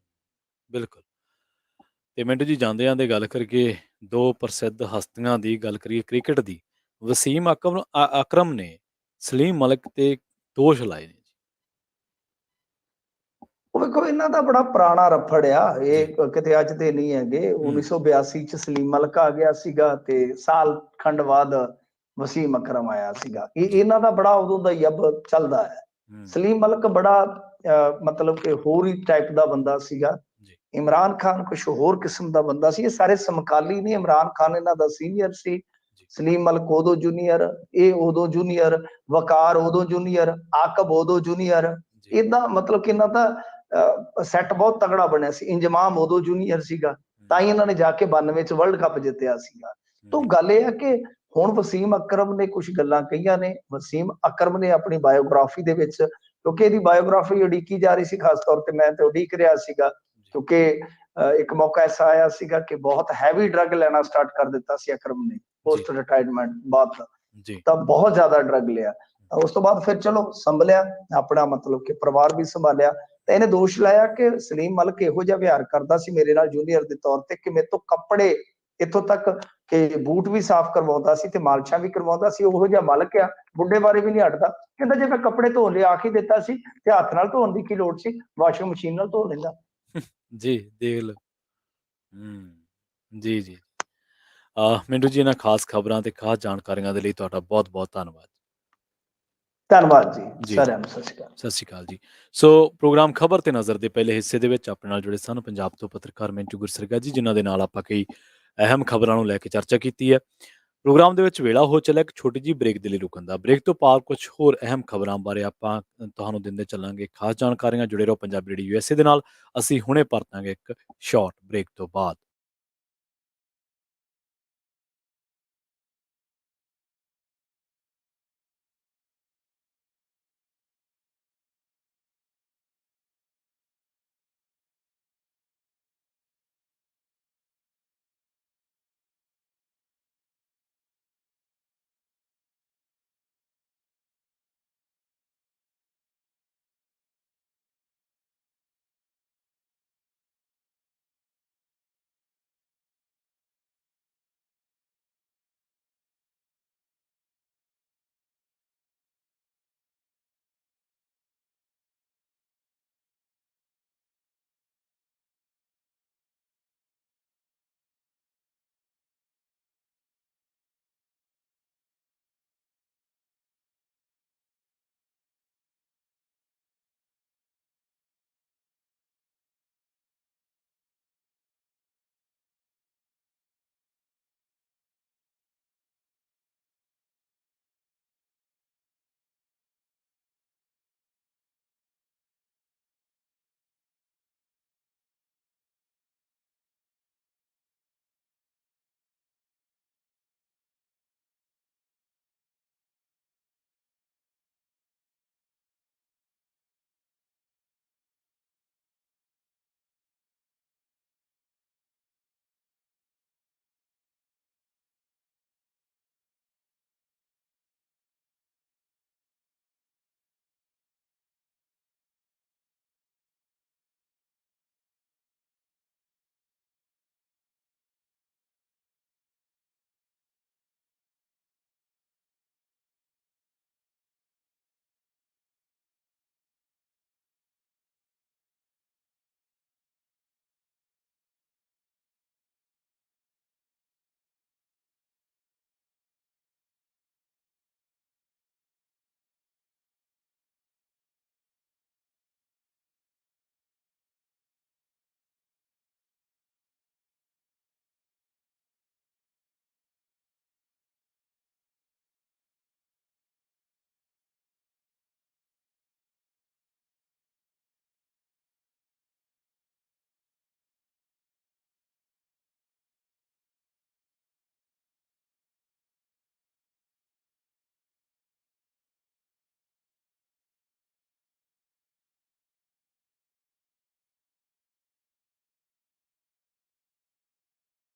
ਬਿਲਕੁਲ। ਤੇ ਮਿੰਟੂ ਜੀ ਜਾਂਦੇ ਜਾਂਦੇ ਗੱਲ ਕਰੀਏ ਦੋ ਪ੍ਰਸਿੱਧ ਹਸਤੀਆਂ ਦੀ, ਗੱਲ ਕਰੀਏ ਕ੍ਰਿਕਟ ਦੀ। ਵਸੀਮ ਅਕਰਮ ਨੇ ਸਲੀਮ ਮਲਿਕ ਤੇ ਦੋਸ਼ ਲਾਏ ਨੇ। ਉਹ ਵੇਖੋ ਇਹਨਾਂ ਦਾ ਬੜਾ ਪੁਰਾਣਾ ਰਫੜ ਆ, ਇਹ ਕਿਤੇ ਅੱਜ ਦੇ ਨਹੀਂ ਹੈਗੇ। 1982 'ਚ ਸਲੀਮ ਮਲਿਕ ਆ ਗਿਆ ਸੀਗਾ, ਤੇ ਸਾਲ ਖੰਡ ਬਾਅਦ ਵਸੀਮ ਅਕਰਮ ਆਇਆ ਸੀਗਾ। ਇਹਨਾਂ ਦਾ ਬੜਾ ਉਦੋਂ ਦਾ ਹੀ ਅਬ ਚੱਲਦਾ ਹੈ। ਸਲੀਮ ਮਲਿਕ ਬੜਾ ਮਤਲਬ ਕਿ ਹੋਰ ਹੀ ਟਾਈਪ ਦਾ ਬੰਦਾ ਸੀਗਾ। ਇਮਰਾਨ ਖਾਨ ਕੁਛ ਹੋਰ ਕਿਸਮ ਦਾ ਬੰਦਾ ਸੀ। ਇਹ ਸਾਰੇ ਸਮਕਾਲੀ ਨੇ। ਇਮਰਾਨ ਖਾਨ ਇਹਨਾਂ ਦਾ ਸੀਨੀਅਰ ਸੀ, ਸਲੀਮ ਮਲਿਕ ਉਦੋਂ ਜੂਨੀਅਰ, ਇਹ ਉਦੋਂ ਜੂਨੀਅਰ, ਵਕਾਰ ਉਦੋਂ ਜੂਨੀਅਰ, ਆਕਬ ਉਦੋਂ ਜੂਨੀਅਰ। ਏਦਾਂ ਮਤਲਬ ਕਿ ਇਹਨਾਂ ਦਾ ਸੈੱਟ ਬਹੁਤ ਤਗੜਾ ਬਣਿਆ ਸੀ। ਇੰਜਮਾਮ ਉਦੋਂ ਜੂਨੀਅਰ ਸੀਗਾ, ਤਾਂ ਹੀ ਇਹਨਾਂ ਨੇ ਜਾ ਕੇ 92 'ਚ ਵਰਲਡ ਕੱਪ ਜਿੱਤਿਆ ਸੀਗਾ। ਤਾਂ ਗੱਲ ਇਹ ਹੈ ਕਿ ਹੁਣ ਵਸੀਮ ਅਕਰਮ ਨੇ ਕੁਝ ਗੱਲਾਂ ਕਹੀਆਂ ਨੇ। ਵਸੀਮ ਅਕਰਮ ਨੇ ਆਪਣੀ ਬਾਇਓਗ੍ਰਾਫੀ ਦੇ ਵਿੱਚ, ਕਿਉਂਕਿ ਇਹਦੀ ਬਾਇਓਗ੍ਰਾਫੀ ਉਡੀਕੀ ਜਾ ਰਹੀ ਸੀ, ਖਾਸ ਤੌਰ ਤੇ ਮੈਂ ਤੇ ਉਡੀਕ ਰਿਹਾ ਸੀਗਾ, ਕਿਉਂਕਿ ਇੱਕ ਮੌਕਾ ਐਸਾ ਆਇਆ ਸੀਗਾ ਕਿ ਬਹੁਤ ਹੈਵੀ ਡਰੱਗ ਲੈਣਾ ਸਟਾਰਟ ਕਰ ਦਿੱਤਾ ਸੀ ਅਕਰਮ ਨੇ ਪੋਸਟ ਰਿਟਾਇਰਮੈਂਟ ਬਾਅਦ, ਤਾਂ ਬਹੁਤ ਜ਼ਿਆਦਾ ਡਰੱਗ ਲਿਆ। ਉਸ ਤੋਂ ਬਾਅਦ ਫਿਰ ਚਲੋ ਸੰਭਲਿਆ, ਆਪਣਾ ਮਤਲਬ ਕਿ ਪਰਿਵਾਰ ਵੀ ਸੰਭਾਲਿਆ। ਤੇ ਇਹਨੇ ਦੋਸ਼ ਲਾਇਆ ਕਿ ਸਲੀਮ ਮਲਿਕ ਇਹੋ ਜਿਹਾ ਵਿਹਾਰ ਕਰਦਾ ਸੀ ਮੇਰੇ ਨਾਲ ਜੂਨੀਅਰ ਦੇ ਤੌਰ ਤੇ ਕਿ ਮੇਰੇ ਤੋਂ ਕੱਪੜੇ ਇੱਥੋਂ ਤੱਕ ਕਿ ਬੂਟ ਵੀ ਸਾਫ਼ ਕਰਵਾਉਂਦਾ ਸੀ ਤੇ ਮਾਲਸ਼ਾਂ ਵੀ ਕਰਵਾਉਂਦਾ ਸੀ। ਉਹੋ ਜਿਹਾ ਮਲਿਕ ਆ, ਬੁੱਢੇ ਬਾਰੇ ਵੀ ਨਹੀਂ ਹਟਦਾ। ਕਹਿੰਦਾ ਜੇ ਮੈਂ ਕੱਪੜੇ ਧੋਣ ਲਈ ਆਖ ਹੀ ਦਿੱਤਾ ਸੀ ਤੇ ਹੱਥ ਨਾਲ ਧੋਣ ਦੀ ਕੀ ਲੋੜ ਸੀ, ਵਾਸ਼ਿੰਗ ਮਸ਼ੀਨ ਨਾਲ ਧੋ ਲੈਂਦਾ। ਜੀ, ਦੇਖ ਲਓ। ਜੀ, ਜੀ। ਮਿੰਟੂ ਜੀ, ਇਹਨਾਂ ਖਾਸ ਖਬਰਾਂ ਤੇ ਖਾਸ ਜਾਣਕਾਰੀਆਂ ਦੇ ਲਈ ਤੁਹਾਡਾ ਬਹੁਤ-ਬਹੁਤ ਧੰਨਵਾਦ। ਧੰਨਵਾਦ ਜੀ, ਜੀ, ਜੀ। ਸਾਰਿਆਂ ਨੂੰ ਸਤਿ ਸ਼੍ਰੀ ਅਕਾਲ। ਸਤਿ ਸ਼੍ਰੀ ਅਕਾਲ ਜੀ। ਸੋ ਪ੍ਰੋਗਰਾਮ ਖਬਰ ਤੇ ਨਜ਼ਰ ਦੇ ਪਹਿਲੇ ਹਿੱਸੇ ਦੇ ਵਿੱਚ ਆਪਣੇ ਨਾਲ ਜੁੜੇ ਸਨ ਪੰਜਾਬ ਤੋਂ ਪੱਤਰਕਾਰ ਮਿੰਟੂ ਗੁਰਸਰਗਾ ਜੀ, ਜਿਨ੍ਹਾਂ ਦੇ ਨਾਲ ਆਪਾਂ ਕਈ ਅਹਿਮ ਖਬਰਾਂ ਨੂੰ ਲੈ ਕੇ ਚਰਚਾ ਕੀਤੀ ਹੈ। ਪ੍ਰੋਗਰਾਮ ਦੇ ਵਿੱਚ ਵੇਲਾ ਹੋ ਚੱਲਿਆ ਇੱਕ ਛੋਟੀ ਜਿਹੀ ਬ੍ਰੇਕ ਦੇ ਲਈ ਰੁਕਣ ਦਾ। ਬ੍ਰੇਕ ਤੋਂ ਬਾਅਦ ਕੁਝ ਹੋਰ ਅਹਿਮ ਖਬਰਾਂ ਬਾਰੇ ਆਪਾਂ ਤੁਹਾਨੂੰ ਦਿੰਦੇ ਚੱਲਾਂਗੇ ਖਾਸ ਜਾਣਕਾਰੀਆਂ। ਜੁੜੇ ਰਹੋ ਪੰਜਾਬੀ ਰੇਡੀਓ ਯੂਐਸਏ ਦੇ ਨਾਲ। ਅਸੀਂ ਹੁਣੇ ਪਰਤਾਂਗੇ ਇੱਕ ਸ਼ਾਰਟ ਬ੍ਰੇਕ ਤੋਂ ਬਾਅਦ।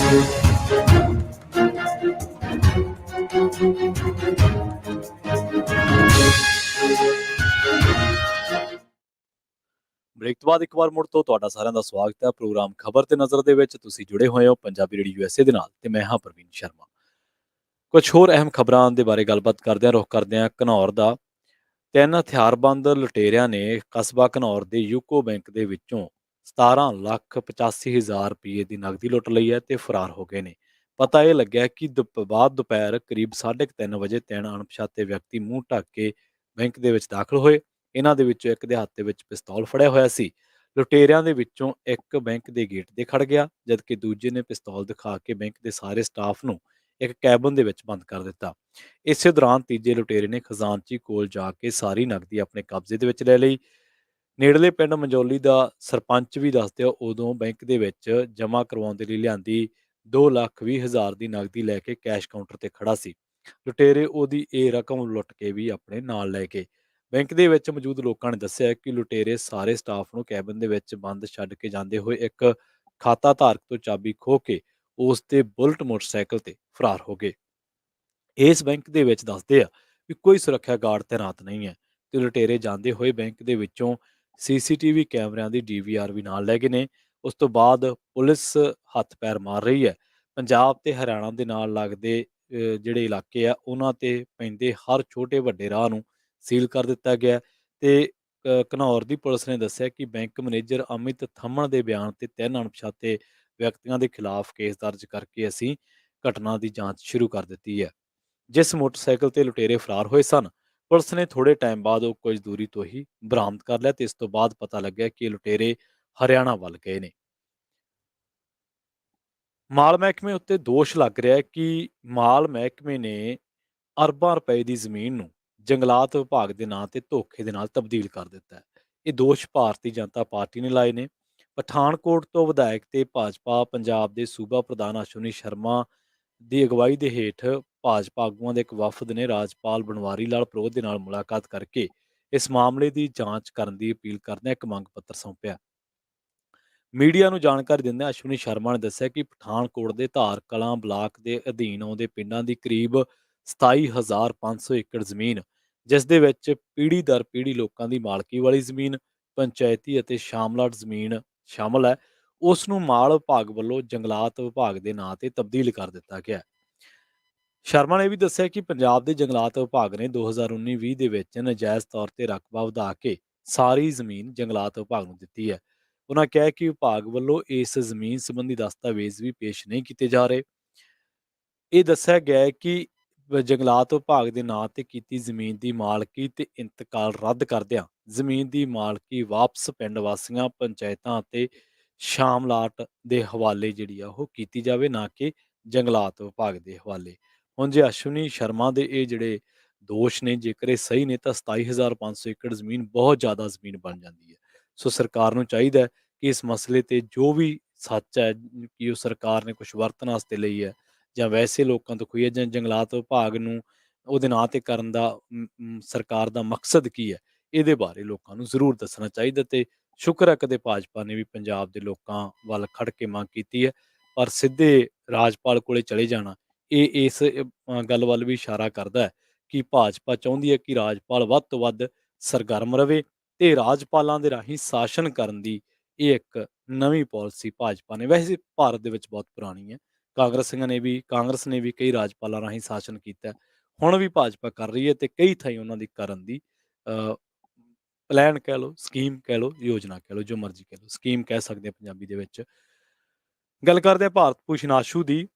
ਬ੍ਰੇਕ ਤੋਂ ਬਾਅਦ ਇੱਕ ਵਾਰ ਮੁੜ ਤੋਂ ਤੁਹਾਡਾ ਸਾਰਿਆਂ ਦਾ ਸਵਾਗਤ ਹੈ। ਪ੍ਰੋਗਰਾਮ ਖਬਰ ਤੇ ਨਜ਼ਰ ਦੇ ਵਿੱਚ ਤੁਸੀਂ ਜੁੜੇ ਹੋਏ ਹੋ ਪੰਜਾਬੀ ਰੇਡੀਓ USA ਦੇ ਨਾਲ ਤੇ ਮੈਂ ਹਾਂ ਪ੍ਰਵੀਨ ਸ਼ਰਮਾ। ਕੁਝ ਹੋਰ ਅਹਿਮ ਖਬਰਾਂ ਦੇ ਬਾਰੇ ਗੱਲਬਾਤ ਕਰਦੇ ਹਾਂ। ਰੁਖ ਕਰਦੇ ਹਾਂ ਘਨੌਰ ਦਾ। 3 ਹਥਿਆਰਬੰਦ ਲੁਟੇਰਿਆਂ ਨੇ ਕਸਬਾ ਘਨੌਰ ਦੇ ਯੂਕੋ ਬੈਂਕ ਦੇ ਵਿੱਚੋਂ 17,85,000 ਰੁਪਏ ਦੀ ਨਕਦੀ ਲੁੱਟ ਲਈ ਹੈ ਤੇ ਫਰਾਰ ਹੋ ਗਏ ਨੇ। ਪਤਾ ਇਹ ਲੱਗਿਆ ਕਿ ਬਾਅਦ ਦੁਪਹਿਰ ਕਰੀਬ 3:30 ਵਜੇ 3 ਅਣਪਛਾਤੇ ਵਿਅਕਤੀ ਮੂੰਹ ਢੱਕ ਕੇ ਬੈਂਕ ਦੇ ਵਿੱਚ ਦਾਖਲ ਹੋਏ। ਇਹਨਾਂ ਦੇ ਵਿੱਚੋਂ ਇੱਕ ਦੇ ਹੱਥ ਦੇ ਵਿੱਚ ਪਿਸਤੌਲ ਫੜਿਆ ਹੋਇਆ ਸੀ। ਲੁਟੇਰਿਆਂ ਦੇ ਵਿੱਚੋਂ ਇੱਕ ਬੈਂਕ ਦੇ ਗੇਟ ਤੇ ਖੜ ਗਿਆ, ਜਦਕਿ ਦੂਜੇ ਨੇ ਪਿਸਤੌਲ ਦਿਖਾ ਕੇ ਬੈਂਕ ਦੇ ਸਾਰੇ ਸਟਾਫ ਨੂੰ ਇੱਕ ਕੈਬਨ ਦੇ ਵਿੱਚ ਬੰਦ ਕਰ ਦਿੱਤਾ। ਇਸੇ ਦੌਰਾਨ ਤੀਜੇ ਲੁਟੇਰੇ ਨੇ ਖਜ਼ਾਨਚੀ ਕੋਲ ਜਾ ਕੇ ਸਾਰੀ ਨਕਦੀ ਆਪਣੇ ਕਬਜ਼ੇ ਦੇ ਵਿੱਚ ਲੈ ਲਈ। ਨੇੜਲੇ ਪਿੰਡ ਮੰਜੌਲੀ ਦਾ ਸਰਪੰਚ ਵੀ ਦੱਸਦਿਆਂ ਉਦੋਂ ਬੈਂਕ ਦੇ ਵਿੱਚ ਜਮ੍ਹਾਂ ਕਰਵਾਉਣ ਦੇ ਲਈ ਲਿਆਂਦੀ 2,20,000 ਦੀ ਨਕਦੀ ਲੈ ਕੇ ਕੈਸ਼ ਕਾਊਂਟਰ ਤੇ ਖੜਾ ਸੀ। ਲੁਟੇਰੇ ਉਹਦੀ ਇਹ ਰਕਮ ਲੁੱਟ ਕੇ ਵੀ ਆਪਣੇ ਨਾਲ ਲੈ ਗਏ। ਬੈਂਕ ਦੇ ਵਿੱਚ ਮੌਜੂਦ ਲੋਕਾਂ ਨੇ ਦੱਸਿਆ ਕਿ ਲੁਟੇਰੇ ਸਾਰੇ ਸਟਾਫ ਨੂੰ ਕੈਬਨ ਦੇ ਵਿੱਚ ਬੰਦ ਛੱਡ ਕੇ ਜਾਂਦੇ ਹੋਏ ਇੱਕ ਖਾਤਾ ਧਾਰਕ ਤੋਂ ਚਾਬੀ ਖੋਹ ਕੇ ਉਸ ਦੇ ਬੁਲਟ ਮੋਟਰਸਾਈਕਲ ਤੇ ਫਰਾਰ ਹੋ ਗਏ। ਇਸ ਬੈਂਕ ਦੇ ਵਿੱਚ ਦੱਸਦੇ ਆ ਵੀ ਕੋਈ ਸੁਰੱਖਿਆ ਗਾਰਡ ਤੈਨਾਤ ਨਹੀਂ ਹੈ ਤੇ ਲੁਟੇਰੇ ਜਾਂਦੇ ਹੋਏ ਬੈਂਕ ਦੇ ਵਿੱਚੋਂ CCTV ਕੈਮਰਿਆਂ ਦੀ DVR ਵੀ ਨਾਲ ਲੈ ਗਏ ਨੇ। ਉਸ ਤੋਂ ਬਾਅਦ ਪੁਲਿਸ ਹੱਥ ਪੈਰ ਮਾਰ ਰਹੀ ਹੈ। ਪੰਜਾਬ ਤੇ ਹਰਿਆਣਾ ਦੇ ਨਾਲ ਲੱਗਦੇ ਜਿਹੜੇ ਇਲਾਕੇ ਆ ਉਹਨਾਂ ਤੇ ਪੈਂਦੇ ਹਰ ਛੋਟੇ ਵੱਡੇ ਰਾਹ ਨੂੰ ਸੀਲ ਕਰ ਦਿੱਤਾ ਗਿਆ ਤੇ ਘਨੌਰ ਦੀ ਪੁਲਿਸ ਨੇ ਦੱਸਿਆ ਕਿ ਬੈਂਕ ਮੈਨੇਜਰ ਅਮਿਤ ਥੰਮਣ ਦੇ ਬਿਆਨ ਤੇ 3 ਅਣਪਛਾਤੇ ਵਿਅਕਤੀਆਂ ਦੇ ਖਿਲਾਫ ਕੇਸ ਦਰਜ ਕਰਕੇ ਅਸੀਂ ਘਟਨਾ ਦੀ ਜਾਂਚ ਸ਼ੁਰੂ ਕਰ ਦਿੱਤੀ ਹੈ। ਜਿਸ ਮੋਟਰਸਾਈਕਲ ਤੇ ਲੁਟੇਰੇ ਫਰਾਰ ਹੋਏ ਸਨ, ਪੁਲਿਸ ਨੇ ਥੋੜੇ ਟਾਈਮ ਬਾਅਦ ਉਹ ਕੁਝ ਦੂਰੀ ਤੋਂ ਹੀ ਬਰਾਮਦ ਕਰ ਲਿਆ ਤੇ ਇਸ ਤੋਂ ਬਾਅਦ ਪਤਾ ਲੱਗਿਆ ਕਿ ਇਹ ਲੁਟੇਰੇ ਹਰਿਆਣਾ ਵੱਲ ਗਏ ਨੇ। ਮਾਲ ਮਹਿਕਮੇ ਉੱਤੇ ਦੋਸ਼ ਲੱਗ ਰਿਹਾ ਹੈ ਕਿ ਮਾਲ ਮਹਿਕਮੇ ਨੇ ਅਰਬਾਂ ਰੁਪਏ ਦੀ ਜ਼ਮੀਨ ਨੂੰ ਜੰਗਲਾਤ ਵਿਭਾਗ ਦੇ ਨਾਂ ਤੇ ਧੋਖੇ ਦੇ ਨਾਲ ਤਬਦੀਲ ਕਰ ਦਿੱਤਾ ਹੈ। ਇਹ ਦੋਸ਼ ਭਾਰਤੀ ਜਨਤਾ ਪਾਰਟੀ ਨੇ ਲਾਏ ਨੇ। ਪਠਾਨਕੋਟ ਤੋਂ ਵਿਧਾਇਕ ਤੇ ਭਾਜਪਾ ਪੰਜਾਬ ਦੇ ਸੂਬਾ ਪ੍ਰਧਾਨ ਅਸ਼ਵਨੀ ਸ਼ਰਮਾ ਦੀ ਅਗਵਾਈ ਦੇ ਹੇਠ ਭਾਜਪਾ ਆਗੂਆਂ ਦੇ ਇੱਕ ਵਫਦ ਨੇ ਰਾਜਪਾਲ ਬਨਵਾਰੀ ਲਾਲ ਪ੍ਰੋਹਿਤ ਦੇ ਨਾਲ ਮੁਲਾਕਾਤ ਕਰਕੇ ਇਸ ਮਾਮਲੇ ਦੀ ਜਾਂਚ ਕਰਨ ਦੀ ਅਪੀਲ ਕਰਦਿਆਂ ਇੱਕ ਮੰਗ ਪੱਤਰ ਸੌਂਪਿਆ। ਮੀਡੀਆ ਨੂੰ ਜਾਣਕਾਰੀ ਦਿੰਦਿਆਂ ਅਸ਼ਵਨੀ ਸ਼ਰਮਾ ਨੇ ਦੱਸਿਆ ਕਿ ਪਠਾਨਕੋਟ ਦੇ ਧਾਰ ਕਲਾਂ ਬਲਾਕ ਦੇ ਅਧੀਨ ਆਉਂਦੇ ਪਿੰਡਾਂ ਦੀ ਕਰੀਬ 27,500 ਏਕੜ ਜ਼ਮੀਨ, ਜਿਸ ਦੇ ਵਿੱਚ ਪੀੜ੍ਹੀ ਦਰ ਪੀੜ੍ਹੀ ਲੋਕਾਂ ਦੀ ਮਾਲਕੀ ਵਾਲੀ ਜ਼ਮੀਨ, ਪੰਚਾਇਤੀ ਅਤੇ ਸ਼ਾਮਲਾਟ ਜ਼ਮੀਨ ਸ਼ਾਮਲ ਹੈ, ਉਸ ਨੂੰ ਮਾਲ ਵਿਭਾਗ ਵੱਲੋਂ ਜੰਗਲਾਤ ਵਿਭਾਗ ਦੇ ਨਾਂ ਤੇ ਤਬਦੀਲ ਕਰ ਦਿੱਤਾ ਗਿਆ ਹੈ। ਸ਼ਰਮਾ ਨੇ ਵੀ ਦੱਸਿਆ ਕਿ ਪੰਜਾਬ ਦੇ ਜੰਗਲਾਤ ਵਿਭਾਗ ਨੇ 2019-20 ਦੇ ਵਿੱਚ ਨਜਾਇਜ਼ ਤੌਰ ਤੇ ਰਕਬਾ ਵਧਾ ਕੇ ਸਾਰੀ ਜ਼ਮੀਨ ਜੰਗਲਾਤ ਵਿਭਾਗ ਨੂੰ ਦਿੱਤੀ ਹੈ। ਉਹਨਾਂ ਕਿਹਾ ਕਿ ਵਿਭਾਗ ਵੱਲੋਂ ਇਸ ਜ਼ਮੀਨ ਸੰਬੰਧੀ ਦਸਤਾਵੇਜ਼ ਵੀ ਪੇਸ਼ ਨਹੀਂ ਕੀਤੇ ਜਾ ਰਹੇ। ਇਹ ਦੱਸਿਆ ਗਿਆ ਹੈ ਕਿ ਜੰਗਲਾਤ ਵਿਭਾਗ ਦੇ ਨਾਂ ਤੇ ਕੀਤੀ ਜ਼ਮੀਨ ਦੀ ਮਾਲਕੀ ਤੇ ਇੰਤਕਾਲ ਰੱਦ ਕਰਦਿਆਂ ਜ਼ਮੀਨ ਦੀ ਮਾਲਕੀ ਵਾਪਸ ਪਿੰਡ ਵਾਸੀਆਂ, ਪੰਚਾਇਤਾਂ ਅਤੇ ਸ਼ਾਮਲਾਟ ਦੇ ਹਵਾਲੇ ਜਿਹੜੀ ਆ ਉਹ ਕੀਤੀ ਜਾਵੇ, ਨਾ ਕਿ ਜੰਗਲਾਤ ਵਿਭਾਗ ਦੇ ਹਵਾਲੇ। ਹੁਣ ਜੇ ਅਸ਼ਵਨੀ ਸ਼ਰਮਾ ਦੇ ਇਹ ਜਿਹੜੇ ਦੋਸ਼ ਨੇ, ਜੇਕਰ ਇਹ ਸਹੀ ਨੇ ਤਾਂ 27,500 ਏਕੜ ਜ਼ਮੀਨ ਬਹੁਤ ਜ਼ਿਆਦਾ ਜ਼ਮੀਨ ਬਣ ਜਾਂਦੀ ਹੈ। ਸੋ ਸਰਕਾਰ ਨੂੰ ਚਾਹੀਦਾ ਹੈ ਕਿ ਇਸ ਮਸਲੇ ਤੇ ਜੋ ਵੀ ਸੱਚ ਹੈ ਕਿ ਉਹ ਸਰਕਾਰ ਨੇ ਕੁਝ ਵਰਤਣ ਵਾਸਤੇ ਲਈ ਹੈ ਜਾਂ ਵੈਸੇ ਲੋਕਾਂ ਤੋਂ ਖੋਈ ਹੈ ਜਾਂ ਜੰਗਲਾਤ ਵਿਭਾਗ ਨੂੰ ਉਹਦੇ ਨਾਂ ਤੇ ਕਰਨ ਦਾ ਸਰਕਾਰ ਦਾ ਮਕਸਦ ਕੀ ਹੈ, ਇਹਦੇ ਬਾਰੇ ਲੋਕਾਂ ਨੂੰ ਜ਼ਰੂਰ ਦੱਸਣਾ ਚਾਹੀਦਾ। ਤੇ ਸ਼ੁਕਰ ਹੈ ਕਦੇ ਭਾਜਪਾ ਨੇ ਵੀ ਪੰਜਾਬ ਦੇ ਲੋਕਾਂ ਵੱਲ ਖੜ ਕੇ ਮੰਗ ਕੀਤੀ ਹੈ, ਪਰ ਸਿੱਧੇ ਰਾਜਪਾਲ ਕੋਲੇ ਚਲੇ ਜਾਣਾ ਇਹ ਇਸ ਗੱਲ ਵੱਲ ਵੀ ਇਸ਼ਾਰਾ ਕਰਦਾ ਹੈ ਕਿ ਭਾਜਪਾ ਚਾਹੁੰਦੀ ਹੈ ਕਿ ਰਾਜਪਾਲ ਵੱਧ ਤੋਂ ਵੱਧ ਸਰਗਰਮ ਰਵੇ ਤੇ ਰਾਜਪਾਲਾਂ ਦੇ ਰਾਹੀਂ ਸ਼ਾਸਨ ਕਰਨ ਦੀ ਇਹ ਇੱਕ ਨਵੀਂ ਪਾਲਿਸੀ ਭਾਜਪਾ ਨੇ, ਵੈਸੇ ਭਾਰਤ ਦੇ ਵਿੱਚ ਬਹੁਤ ਪੁਰਾਣੀ ਹੈ, ਕਾਂਗਰਸ ਨੇ ਵੀ ਕਈ ਰਾਜਪਾਲਾਂ ਰਾਹੀਂ ਸ਼ਾਸਨ ਕੀਤਾ, ਹੁਣ ਵੀ ਭਾਜਪਾ ਕਰ ਰਹੀ ਹੈ ਤੇ ਕਈ ਥਾਈਂ ਉਹਨਾਂ ਦੀ ਕਰਨ ਦੀ ਪਲਾਨ ਕਹਿ ਲਓ, ਸਕੀਮ ਕਹਿ ਲਓ, ਯੋਜਨਾ ਕਹਿ ਲਓ, ਜੋ ਮਰਜ਼ੀ ਕਹਿ ਲਓ, ਸਕੀਮ ਕਹਿ ਸਕਦੇ ਆ ਪੰਜਾਬੀ ਦੇ ਵਿੱਚ। ਗੱਲ ਕਰਦੇ ਆ ਭਾਰਤ ਭੂਸ਼ਣ ਆਸ਼ੂ ਦੀ।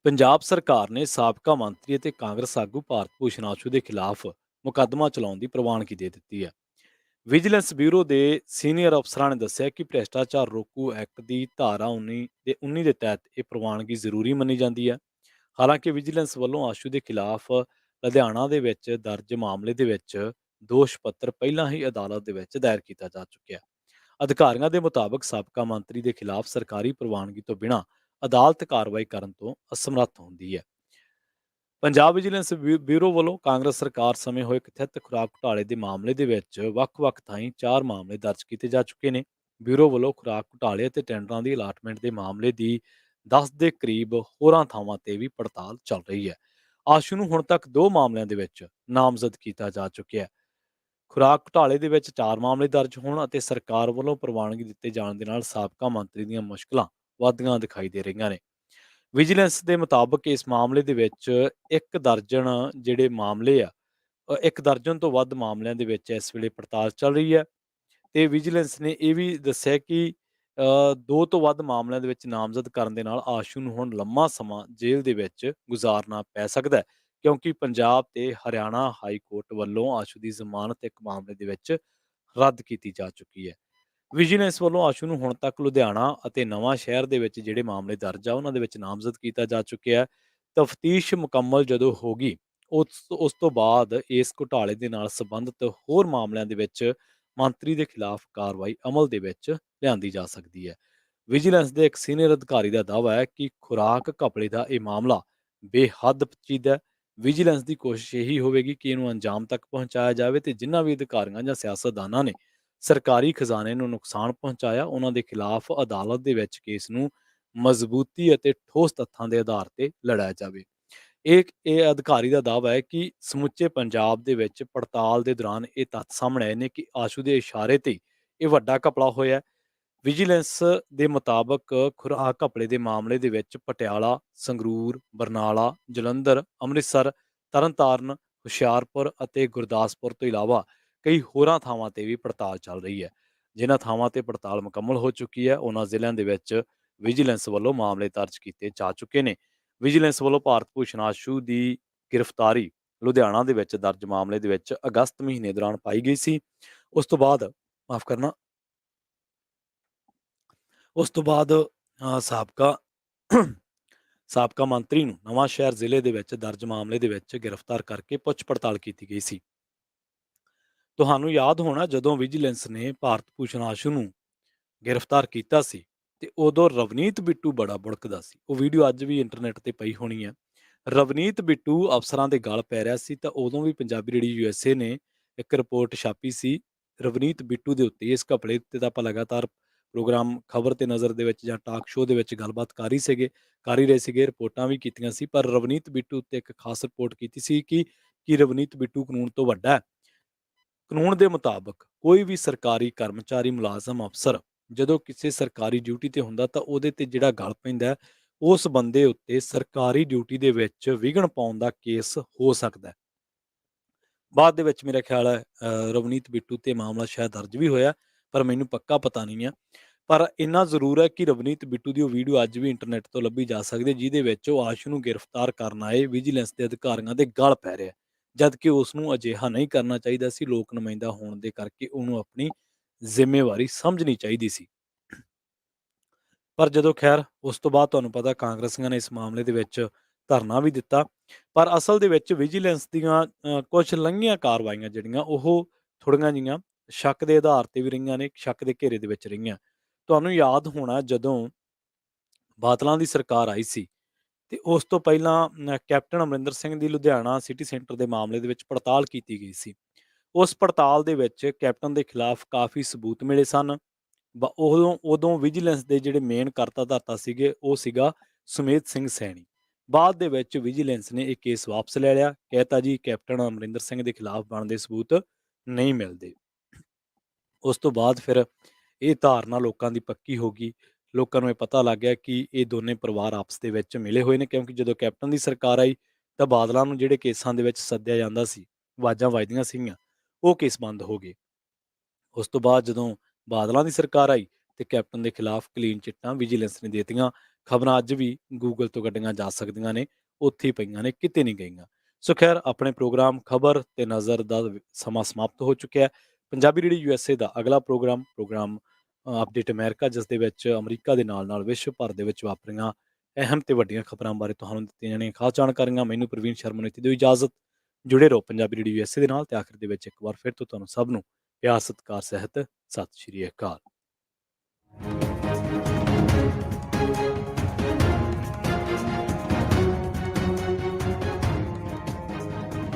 ਪੰਜਾਬ ਸਰਕਾਰ ਨੇ ਸਾਬਕਾ ਮੰਤਰੀ ਅਤੇ ਕਾਂਗਰਸ ਆਗੂ ਭਾਰਤ ਭੂਸ਼ਣ ਆਸ਼ੂ ਦੇ ਖਿਲਾਫ ਮੁਕੱਦਮਾ ਚਲਾਉਣ ਦੀ ਪ੍ਰਵਾਨਗੀ ਦੇ ਦਿੱਤੀ ਹੈ। ਵਿਜੀਲੈਂਸ ਬਿਊਰੋ ਦੇ ਸੀਨੀਅਰ ਅਫਸਰਾਂ ਨੇ ਦੱਸਿਆ ਕਿ ਭ੍ਰਿਸ਼ਟਾਚਾਰ ਰੋਕੂ ਐਕਟ ਦੀ ਧਾਰਾ 19 ਦੇ ਤਹਿਤ ਇਹ ਪ੍ਰਵਾਨਗੀ ਜ਼ਰੂਰੀ ਮੰਨੀ ਜਾਂਦੀ ਹੈ। ਹਾਲਾਂਕਿ ਵਿਜੀਲੈਂਸ ਵੱਲੋਂ ਆਸ਼ੂ ਦੇ ਖਿਲਾਫ ਲੁਧਿਆਣਾ ਦੇ ਵਿੱਚ ਦਰਜ ਮਾਮਲੇ ਦੇ ਵਿੱਚ ਦੋਸ਼ ਪੱਤਰ ਪਹਿਲਾਂ ਹੀ ਅਦਾਲਤ ਦੇ ਵਿੱਚ ਦਾਇਰ ਕੀਤਾ ਜਾ ਚੁੱਕਿਆ। ਅਧਿਕਾਰੀਆਂ ਦੇ ਮੁਤਾਬਕ ਸਾਬਕਾ ਮੰਤਰੀ ਦੇ ਖਿਲਾਫ ਸਰਕਾਰੀ ਪ੍ਰਵਾਨਗੀ ਤੋਂ ਬਿਨਾਂ ਅਦਾਲਤ ਕਾਰਵਾਈ ਕਰਨ ਤੋਂ ਅਸਮਰੱਥ ਹੁੰਦੀ ਹੈ। ਪੰਜਾਬ ਵਿਜੀਲੈਂਸ ਬਿਊਰੋ ਵੱਲੋਂ ਕਾਂਗਰਸ ਸਰਕਾਰ ਸਮੇਂ ਹੋਏ ਕਥਿਤ ਖੁਰਾਕ ਘੁਟਾਲੇ ਦੇ ਮਾਮਲੇ ਦੇ ਵਿੱਚ ਵੱਖ-ਵੱਖ ਥਾਈਂ 4 ਮਾਮਲੇ ਦਰਜ ਕੀਤੇ ਜਾ ਚੁੱਕੇ ਨੇ। ਬਿਊਰੋ ਵੱਲੋਂ ਖੁਰਾਕ ਘੁਟਾਲੇ ਅਤੇ ਟੈਂਡਰਾਂ ਦੀ ਅਲਾਟਮੈਂਟ ਦੇ ਮਾਮਲੇ ਦੀ 10 ਦੇ ਕਰੀਬ ਹੋਰਾਂ ਥਾਵਾਂ ਤੇ ਵੀ ਪੜਤਾਲ ਚੱਲ ਰਹੀ ਹੈ। ਆਸ਼ੂ ਨੂੰ ਹੁਣ ਤੱਕ 2 ਮਾਮਲਿਆਂ ਦੇ ਵਿੱਚ ਨਾਮਜ਼ਦ ਕੀਤਾ ਜਾ ਚੁੱਕਿਆ ਹੈ। ਖੁਰਾਕ ਘੁਟਾਲੇ ਦੇ ਵਿੱਚ 4 ਮਾਮਲੇ ਦਰਜ ਹੋਣ ਅਤੇ ਸਰਕਾਰ ਵੱਲੋਂ ਪ੍ਰਵਾਨਗੀ ਦਿੱਤੇ ਜਾਣ ਦੇ ਨਾਲ ਸਾਬਕਾ ਮੰਤਰੀ ਦੀਆਂ ਮੁਸ਼ਕਲਾਂ ਵੱਧਦੀਆਂ ਦਿਖਾਈ ਦੇ ਰਹੀਆਂ ਨੇ। ਵਿਜੀਲੈਂਸ ਦੇ ਮੁਤਾਬਕ ਇਸ ਮਾਮਲੇ ਦੇ ਵਿੱਚ 1 ਦਰਜਨ ਜਿਹੜੇ ਮਾਮਲੇ ਆ 1 ਦਰਜਨ ਤੋਂ ਵੱਧ ਮਾਮਲਿਆਂ ਦੇ ਵਿੱਚ ਇਸ ਵੇਲੇ ਪੜਤਾਲ ਚੱਲ ਰਹੀ ਹੈ ਤੇ ਵਿਜੀਲੈਂਸ ਨੇ ਇਹ ਵੀ ਦੱਸਿਆ ਕਿ 2 ਤੋਂ ਵੱਧ ਮਾਮਲਿਆਂ ਦੇ ਵਿੱਚ ਨਾਮਜ਼ਦ ਕਰਨ ਦੇ ਨਾਲ ਆਸ਼ੂ ਨੂੰ ਹੁਣ ਲੰਮਾ ਸਮਾਂ ਜੇਲ੍ਹ ਦੇ ਵਿੱਚ ਗੁਜ਼ਾਰਨਾ ਪੈ ਸਕਦਾ ਹੈ, ਕਿਉਂਕਿ ਪੰਜਾਬ ਤੇ ਹਰਿਆਣਾ ਹਾਈ ਕੋਰਟ ਵੱਲੋਂ ਆਸ਼ੂ ਦੀ ਜ਼ਮਾਨਤ ਇੱਕ ਮਾਮਲੇ ਦੇ ਵਿੱਚ ਰੱਦ ਕੀਤੀ ਜਾ ਚੁੱਕੀ ਹੈ। ਵਿਜੀਲੈਂਸ ਵੱਲੋਂ ਆਸ਼ੂ ਨੂੰ ਹੁਣ ਤੱਕ ਲੁਧਿਆਣਾ ਅਤੇ ਨਵਾਂ ਸ਼ਹਿਰ ਦੇ ਵਿੱਚ ਜਿਹੜੇ ਮਾਮਲੇ ਦਰਜ ਆ ਉਹਨਾਂ ਦੇ ਵਿੱਚ ਨਾਮਜ਼ਦ ਕੀਤਾ ਜਾ ਚੁੱਕਿਆ ਹੈ। ਤਫਤੀਸ਼ ਮੁਕੰਮਲ ਜਦੋਂ ਹੋਗੀ ਉਸ ਤੋਂ ਬਾਅਦ ਇਸ ਘੁਟਾਲੇ ਦੇ ਨਾਲ ਸੰਬੰਧਿਤ ਹੋਰ ਮਾਮਲਿਆਂ ਦੇ ਵਿੱਚ ਮੰਤਰੀ ਦੇ ਖਿਲਾਫ ਕਾਰਵਾਈ ਅਮਲ ਦੇ ਵਿੱਚ ਲਿਆਂਦੀ ਜਾ ਸਕਦੀ ਹੈ। ਵਿਜੀਲੈਂਸ ਦੇ ਇੱਕ ਸੀਨੀਅਰ ਅਧਿਕਾਰੀ ਦਾ ਦਾਅਵਾ ਹੈ ਕਿ ਖੁਰਾਕ ਘਪਲੇ ਦਾ ਇਹ ਮਾਮਲਾ ਬੇਹੱਦ ਪੇਚੀਦਾ ਹੈ। ਵਿਜੀਲੈਂਸ ਦੀ ਕੋਸ਼ਿਸ਼ ਇਹੀ ਹੋਵੇਗੀ ਕਿ ਇਹਨੂੰ ਅੰਜਾਮ ਤੱਕ ਪਹੁੰਚਾਇਆ ਜਾਵੇ ਤੇ ਜਿਨ੍ਹਾਂ ਵੀ ਅਧਿਕਾਰੀਆਂ ਜਾਂ ਸਿਆਸਤਦਾਨਾਂ ਨੇ ਸਰਕਾਰੀ ਖਜ਼ਾਨੇ ਨੂੰ ਨੁਕਸਾਨ ਪਹੁੰਚਾਇਆ ਉਹਨਾਂ ਦੇ ਖਿਲਾਫ ਅਦਾਲਤ ਦੇ ਵਿੱਚ ਕੇਸ ਨੂੰ ਮਜ਼ਬੂਤੀ ਅਤੇ ਠੋਸ ਤੱਥਾਂ ਦੇ ਆਧਾਰ ਤੇ ਲੜਾਇਆ ਜਾਵੇ। ਇਹ ਅਧਿਕਾਰੀ ਦਾ ਦਾਅਵਾ ਹੈ ਕਿ ਸਮੁੱਚੇ ਪੰਜਾਬ ਦੇ ਵਿੱਚ ਪੜਤਾਲ ਦੇ ਦੌਰਾਨ ਇਹ ਤੱਥ ਸਾਹਮਣੇ ਆਏ ਨੇ ਕਿ ਆਸ਼ੂ ਦੇ ਇਸ਼ਾਰੇ ਤੇ ਇਹ ਵੱਡਾ ਘਪਲਾ ਹੋਇਆ। ਵਿਜੀਲੈਂਸ ਦੇ ਮੁਤਾਬਕ ਖੁਰਾਕ ਘਪਲੇ ਦੇ ਮਾਮਲੇ ਦੇ ਵਿੱਚ ਪਟਿਆਲਾ, ਸੰਗਰੂਰ, ਬਰਨਾਲਾ, ਜਲੰਧਰ, ਅੰਮ੍ਰਿਤਸਰ, ਤਰਨਤਾਰਨ, ਹੁਸ਼ਿਆਰਪੁਰ ਅਤੇ ਗੁਰਦਾਸਪੁਰ ਤੋਂ ਇਲਾਵਾ ਕਈ ਹੋਰਾਂ ਥਾਵਾਂ ਤੇ ਵੀ ਪੜਤਾਲ ਚੱਲ ਰਹੀ ਹੈ। ਜਿਨ੍ਹਾਂ ਥਾਵਾਂ ਤੇ ਪੜਤਾਲ ਮੁਕੰਮਲ ਹੋ ਚੁੱਕੀ ਹੈ ਉਹਨਾਂ ਜ਼ਿਲ੍ਹਿਆਂ ਦੇ ਵਿੱਚ ਵਿਜੀਲੈਂਸ ਵੱਲੋਂ ਮਾਮਲੇ ਦਰਜ ਕੀਤੇ ਜਾ ਚੁੱਕੇ ਨੇ। ਵਿਜੀਲੈਂਸ ਵੱਲੋਂ ਭਾਰਤ ਭੂਸ਼ਣ ਆਸ਼ੂ ਦੀ ਗ੍ਰਿਫਤਾਰੀ ਲੁਧਿਆਣਾ ਦੇ ਵਿੱਚ ਦਰਜ ਮਾਮਲੇ ਦੇ ਵਿੱਚ ਅਗਸਤ ਮਹੀਨੇ ਦੌਰਾਨ ਪਾਈ ਗਈ ਸੀ। ਉਸ ਤੋਂ ਬਾਅਦ ਸਾਬਕਾ ਸਾਬਕਾ ਮੰਤਰੀ ਨੂੰ ਨਵਾਂ ਸ਼ਹਿਰ ਜ਼ਿਲ੍ਹੇ ਦੇ ਵਿੱਚ ਦਰਜ ਮਾਮਲੇ ਦੇ ਵਿੱਚ ਗ੍ਰਿਫਤਾਰ ਕਰਕੇ ਪੁੱਛ ਪੜਤਾਲ ਕੀਤੀ ਗਈ ਸੀ। ਤੁਹਾਨੂੰ ਯਾਦ ਹੋਣਾ ਜਦੋਂ ਵਿਜੀਲੈਂਸ ਨੇ ਭਾਰਤ ਭੂਸ਼ਣ ਆਸ਼ੂ ਨੂੰ ਗ੍ਰਿਫਤਾਰ ਕੀਤਾ ਸੀ ਤੇ ਉਦੋਂ ਰਵਨੀਤ ਬਿੱਟੂ ਬੜਾ ਬੁੜਕਦਾ ਸੀ। ਉਹ ਵੀਡੀਓ ਅੱਜ ਵੀ ਇੰਟਰਨੈਟ ਤੇ ਪਈ ਹੋਣੀ ਹੈ। ਰਵਨੀਤ ਬਿੱਟੂ ਅਫਸਰਾਂ ਦੇ ਗਲ ਪੈ ਰਿਹਾ ਸੀ ਤਾਂ ਉਦੋਂ ਵੀ ਪੰਜਾਬੀ ਰੇਡੀਓ USA ਨੇ ਇੱਕ ਰਿਪੋਰਟ ਛਾਪੀ ਸੀ ਰਵਨੀਤ ਬਿੱਟੂ ਦੇ ਉੱਤੇ। ਇਸ ਘਪਲੇ ਉੱਤੇ ਤਾਂ ਆਪਾਂ ਲਗਾਤਾਰ ਪ੍ਰੋਗਰਾਮ ਖਬਰ ਤੇ ਨਜ਼ਰ ਦੇ ਵਿੱਚ ਜਾਂ ਟਾਕ ਸ਼ੋਅ ਦੇ ਵਿੱਚ ਗੱਲਬਾਤ ਕਰ ਹੀ ਰਹੇ ਸੀਗੇ, ਰਿਪੋਰਟਾਂ ਵੀ ਕੀਤੀਆਂ ਸੀ। ਪਰ ਰਵਨੀਤ ਬਿੱਟੂ ਉੱਤੇ ਇੱਕ ਖਾਸ ਰਿਪੋਰਟ ਕੀਤੀ ਸੀ ਕਿ ਰਵਨੀਤ ਬਿੱਟੂ ਕਾਨੂੰਨ ਤੋਂ ਵੱਡਾ ਹੈ। ਕਾਨੂੰਨ ਦੇ ਮੁਤਾਬਕ ਕੋਈ ਵੀ ਸਰਕਾਰੀ ਕਰਮਚਾਰੀ, ਮੁਲਾਜ਼ਮ, ਅਫਸਰ ਜਦੋਂ ਕਿਸੇ ਸਰਕਾਰੀ ਡਿਊਟੀ ਤੇ ਹੁੰਦਾ ਤਾਂ ਉਹਦੇ ਤੇ ਜਿਹੜਾ ਗਲ ਪੈਂਦਾ ਉਸ ਬੰਦੇ ਉੱਤੇ ਸਰਕਾਰੀ ਡਿਊਟੀ ਦੇ ਵਿੱਚ ਵਿਘਨ ਪਾਉਣ ਦਾ ਕੇਸ ਹੋ ਸਕਦਾ ਹੈ। ਬਾਅਦ ਦੇ ਵਿੱਚ ਮੇਰਾ ਖਿਆਲ ਹੈ ਰਵਨੀਤ ਬਿੱਟੂ ਤੇ ਮਾਮਲਾ ਸ਼ਾਇਦ ਦਰਜ ਵੀ ਹੋਇਆ, ਪਰ ਮੈਨੂੰ ਪੱਕਾ ਪਤਾ ਨਹੀਂ ਹੈ। ਪਰ ਇੰਨਾ ਜ਼ਰੂਰ ਹੈ ਕਿ ਰਵਨੀਤ ਬਿੱਟੂ ਦੀ ਉਹ ਵੀਡੀਓ ਅੱਜ ਵੀ ਇੰਟਰਨੈਟ ਤੋਂ ਲੱਭੀ ਜਾ ਸਕਦੀ ਹੈ ਜਿਹਦੇ ਵਿੱਚ ਉਹ ਆਸ਼ੂ ਨੂੰ ਗ੍ਰਿਫਤਾਰ ਕਰਨ ਆਏ ਵਿਜੀਲੈਂਸ ਦੇ ਅਧਿਕਾਰੀਆਂ ਦੇ ਗਲ ਪੈ ਰਿਹਾ, ਜਦ ਕਿ ਉਸ ਨੂੰ ਅਜਿਹਾ ਨਹੀਂ ਕਰਨਾ ਚਾਹੀਦਾ ਸੀ। ਲੋਕ ਨੁਮਾਇੰਦਾ ਹੋਣ ਦੇ ਕਰਕੇ ਉਹਨੂੰ ਆਪਣੀ ਜ਼ਿੰਮੇਵਾਰੀ ਸਮਝਣੀ ਚਾਹੀਦੀ ਸੀ। ਪਰ ਜਦੋਂ ਖੈਰ ਉਸ ਤੋਂ ਬਾਅਦ ਤੁਹਾਨੂੰ ਪਤਾ ਕਾਂਗਰਸੀਆਂ ਨੇ ਇਸ ਮਾਮਲੇ ਦੇ ਵਿੱਚ ਧਰਨਾ ਵੀ ਦਿੱਤਾ, ਪਰ ਅਸਲ ਦੇ ਵਿੱਚ ਵਿਜੀਲੈਂਸ ਦੀਆਂ ਕੁਝ ਲੰਘੀਆਂ ਕਾਰਵਾਈਆਂ ਜਿਹੜੀਆਂ ਉਹ ਥੋੜ੍ਹੀਆਂ ਜਿਹੀਆਂ ਸ਼ੱਕ ਦੇ ਆਧਾਰ ਤੇ ਵੀ ਰਹੀਆਂ ਨੇ, ਸ਼ੱਕ ਦੇ ਘੇਰੇ ਦੇ ਵਿੱਚ ਰਹੀਆਂ। ਤੁਹਾਨੂੰ ਯਾਦ ਹੋਣਾ ਜਦੋਂ ਬਾਦਲਾਂ ਦੀ ਸਰਕਾਰ ਆਈ ਸੀ ਤੇ ਉਸ ਤੋਂ ਪਹਿਲਾਂ ਕੈਪਟਨ ਅਮਰਿੰਦਰ ਸਿੰਘ ਦੀ ਲੁਧਿਆਣਾ ਸਿਟੀ ਸੈਂਟਰ ਦੇ ਮਾਮਲੇ ਦੇ ਵਿੱਚ ਪੜਤਾਲ ਕੀਤੀ ਗਈ ਸੀ। ਉਸ ਪੜਤਾਲ ਦੇ ਵਿੱਚ ਕੈਪਟਨ ਦੇ ਖਿਲਾਫ ਕਾਫੀ ਸਬੂਤ ਮਿਲੇ ਸਨ। ਉਦੋਂ ਵਿਜੀਲੈਂਸ ਦੇ ਜਿਹੜੇ ਮੇਨ ਕਰਤਾ ਧਰਤਾ ਸੀਗੇ ਉਹ ਸੀਗਾ ਸੁਮੇਧ ਸਿੰਘ ਸੈਣੀ। ਬਾਅਦ ਦੇ ਵਿੱਚ ਵਿਜੀਲੈਂਸ ਨੇ ਇਹ ਕੇਸ ਵਾਪਸ ਲੈ ਲਿਆ, ਕਹਿਤਾ ਜੀ ਕੈਪਟਨ ਅਮਰਿੰਦਰ ਸਿੰਘ ਦੇ ਖਿਲਾਫ ਬਣਦੇ ਸਬੂਤ ਨਹੀਂ ਮਿਲਦੇ। ਉਸ ਤੋਂ ਬਾਅਦ ਫਿਰ ਇਹ ਧਾਰਨਾ ਲੋਕਾਂ ਦੀ ਪੱਕੀ ਹੋ ਗਈ। ਲੋਕਾਂ ਨੂੰ ਇਹ ਪਤਾ ਲੱਗ ਗਿਆ ਕਿ ਇਹ ਦੋਨੇ ਪਰਿਵਾਰ ਆਪਸ ਦੇ ਵਿੱਚ ਮਿਲੇ ਹੋਏ ਨੇ, ਕਿਉਂਕਿ ਜਦੋਂ ਕੈਪਟਨ ਦੀ ਸਰਕਾਰ ਆਈ ਤਾਂ ਬਾਦਲਾਂ ਨੂੰ ਜਿਹੜੇ ਕੇਸਾਂ ਦੇ ਵਿੱਚ ਸੱਦਿਆ ਜਾਂਦਾ ਸੀ, ਆਵਾਜ਼ਾਂ ਵੱਜਦੀਆਂ ਸੀਗੀਆਂ, ਉਹ ਕੇਸ ਬੰਦ ਹੋ ਗਏ। ਉਸ ਤੋਂ ਬਾਅਦ ਜਦੋਂ ਬਾਦਲਾਂ ਦੀ ਸਰਕਾਰ ਆਈ ਤੇ ਕੈਪਟਨ ਦੇ ਖਿਲਾਫ ਕਲੀਨ ਚਿੱਟਾਂ ਵਿਜੀਲੈਂਸ ਨੇ ਦੇ ਦਿੱਤੀਆਂ। ਖਬਰਾਂ ਅੱਜ ਵੀ ਗੂਗਲ ਤੋਂ ਕੱਢੀਆਂ ਜਾ ਸਕਦੀਆਂ ਨੇ, ਉੱਥੇ ਹੀ ਪਈਆਂ ਨੇ, ਕਿਤੇ ਨਹੀਂ ਗਈਆਂ। ਸੋ ਖੈਰ ਆਪਣੇ ਪ੍ਰੋਗਰਾਮ ਖਬਰ ਤੇ ਨਜ਼ਰ ਦਾ ਸਮਾਂ ਸਮਾਪਤ ਹੋ ਚੁੱਕਿਆ ਹੈ। ਪੰਜਾਬੀ ਰੇਡੀਓ USA ਦਾ ਅਗਲਾ ਪ੍ਰੋਗਰਾਮ ਅਪਡੇਟ ਅਮਰੀਕਾ, ਜਿਸ ਦੇ ਵਿੱਚ ਅਮਰੀਕਾ ਦੇ ਨਾਲ ਵਿਸ਼ਵ ਭਰ ਦੇ ਵਿੱਚ ਵਾਪਰੀਆਂ ਅਹਿਮ ਤੇ ਵੱਡੀਆਂ ਖਬਰਾਂ ਬਾਰੇ ਤੁਹਾਨੂੰ ਦਿੱਤੀਆਂ ਜਾਣੀਆਂ ਖਾਸ ਜਾਣਕਾਰੀਆਂ। ਮੈਨੂੰ ਪ੍ਰਵੀਨ ਸ਼ਰਮਾ ਨੂੰ ਦਿਓ ਇਜਾਜ਼ਤ। ਜੁੜੇ ਰਹੋ ਪੰਜਾਬੀ ਰੇਡੀਓ USA ਦੇ ਨਾਲ ਤੇ ਆਖਿਰ ਦੇ ਵਿੱਚ ਇੱਕ ਵਾਰ ਫਿਰ ਤੋਂ ਤੁਹਾਨੂੰ ਸਭ ਨੂੰ ਪਿਆਰ ਸਤਿਕਾਰ ਸਹਿਤ ਸਤਿ ਸ਼੍ਰੀ ਅਕਾਲ।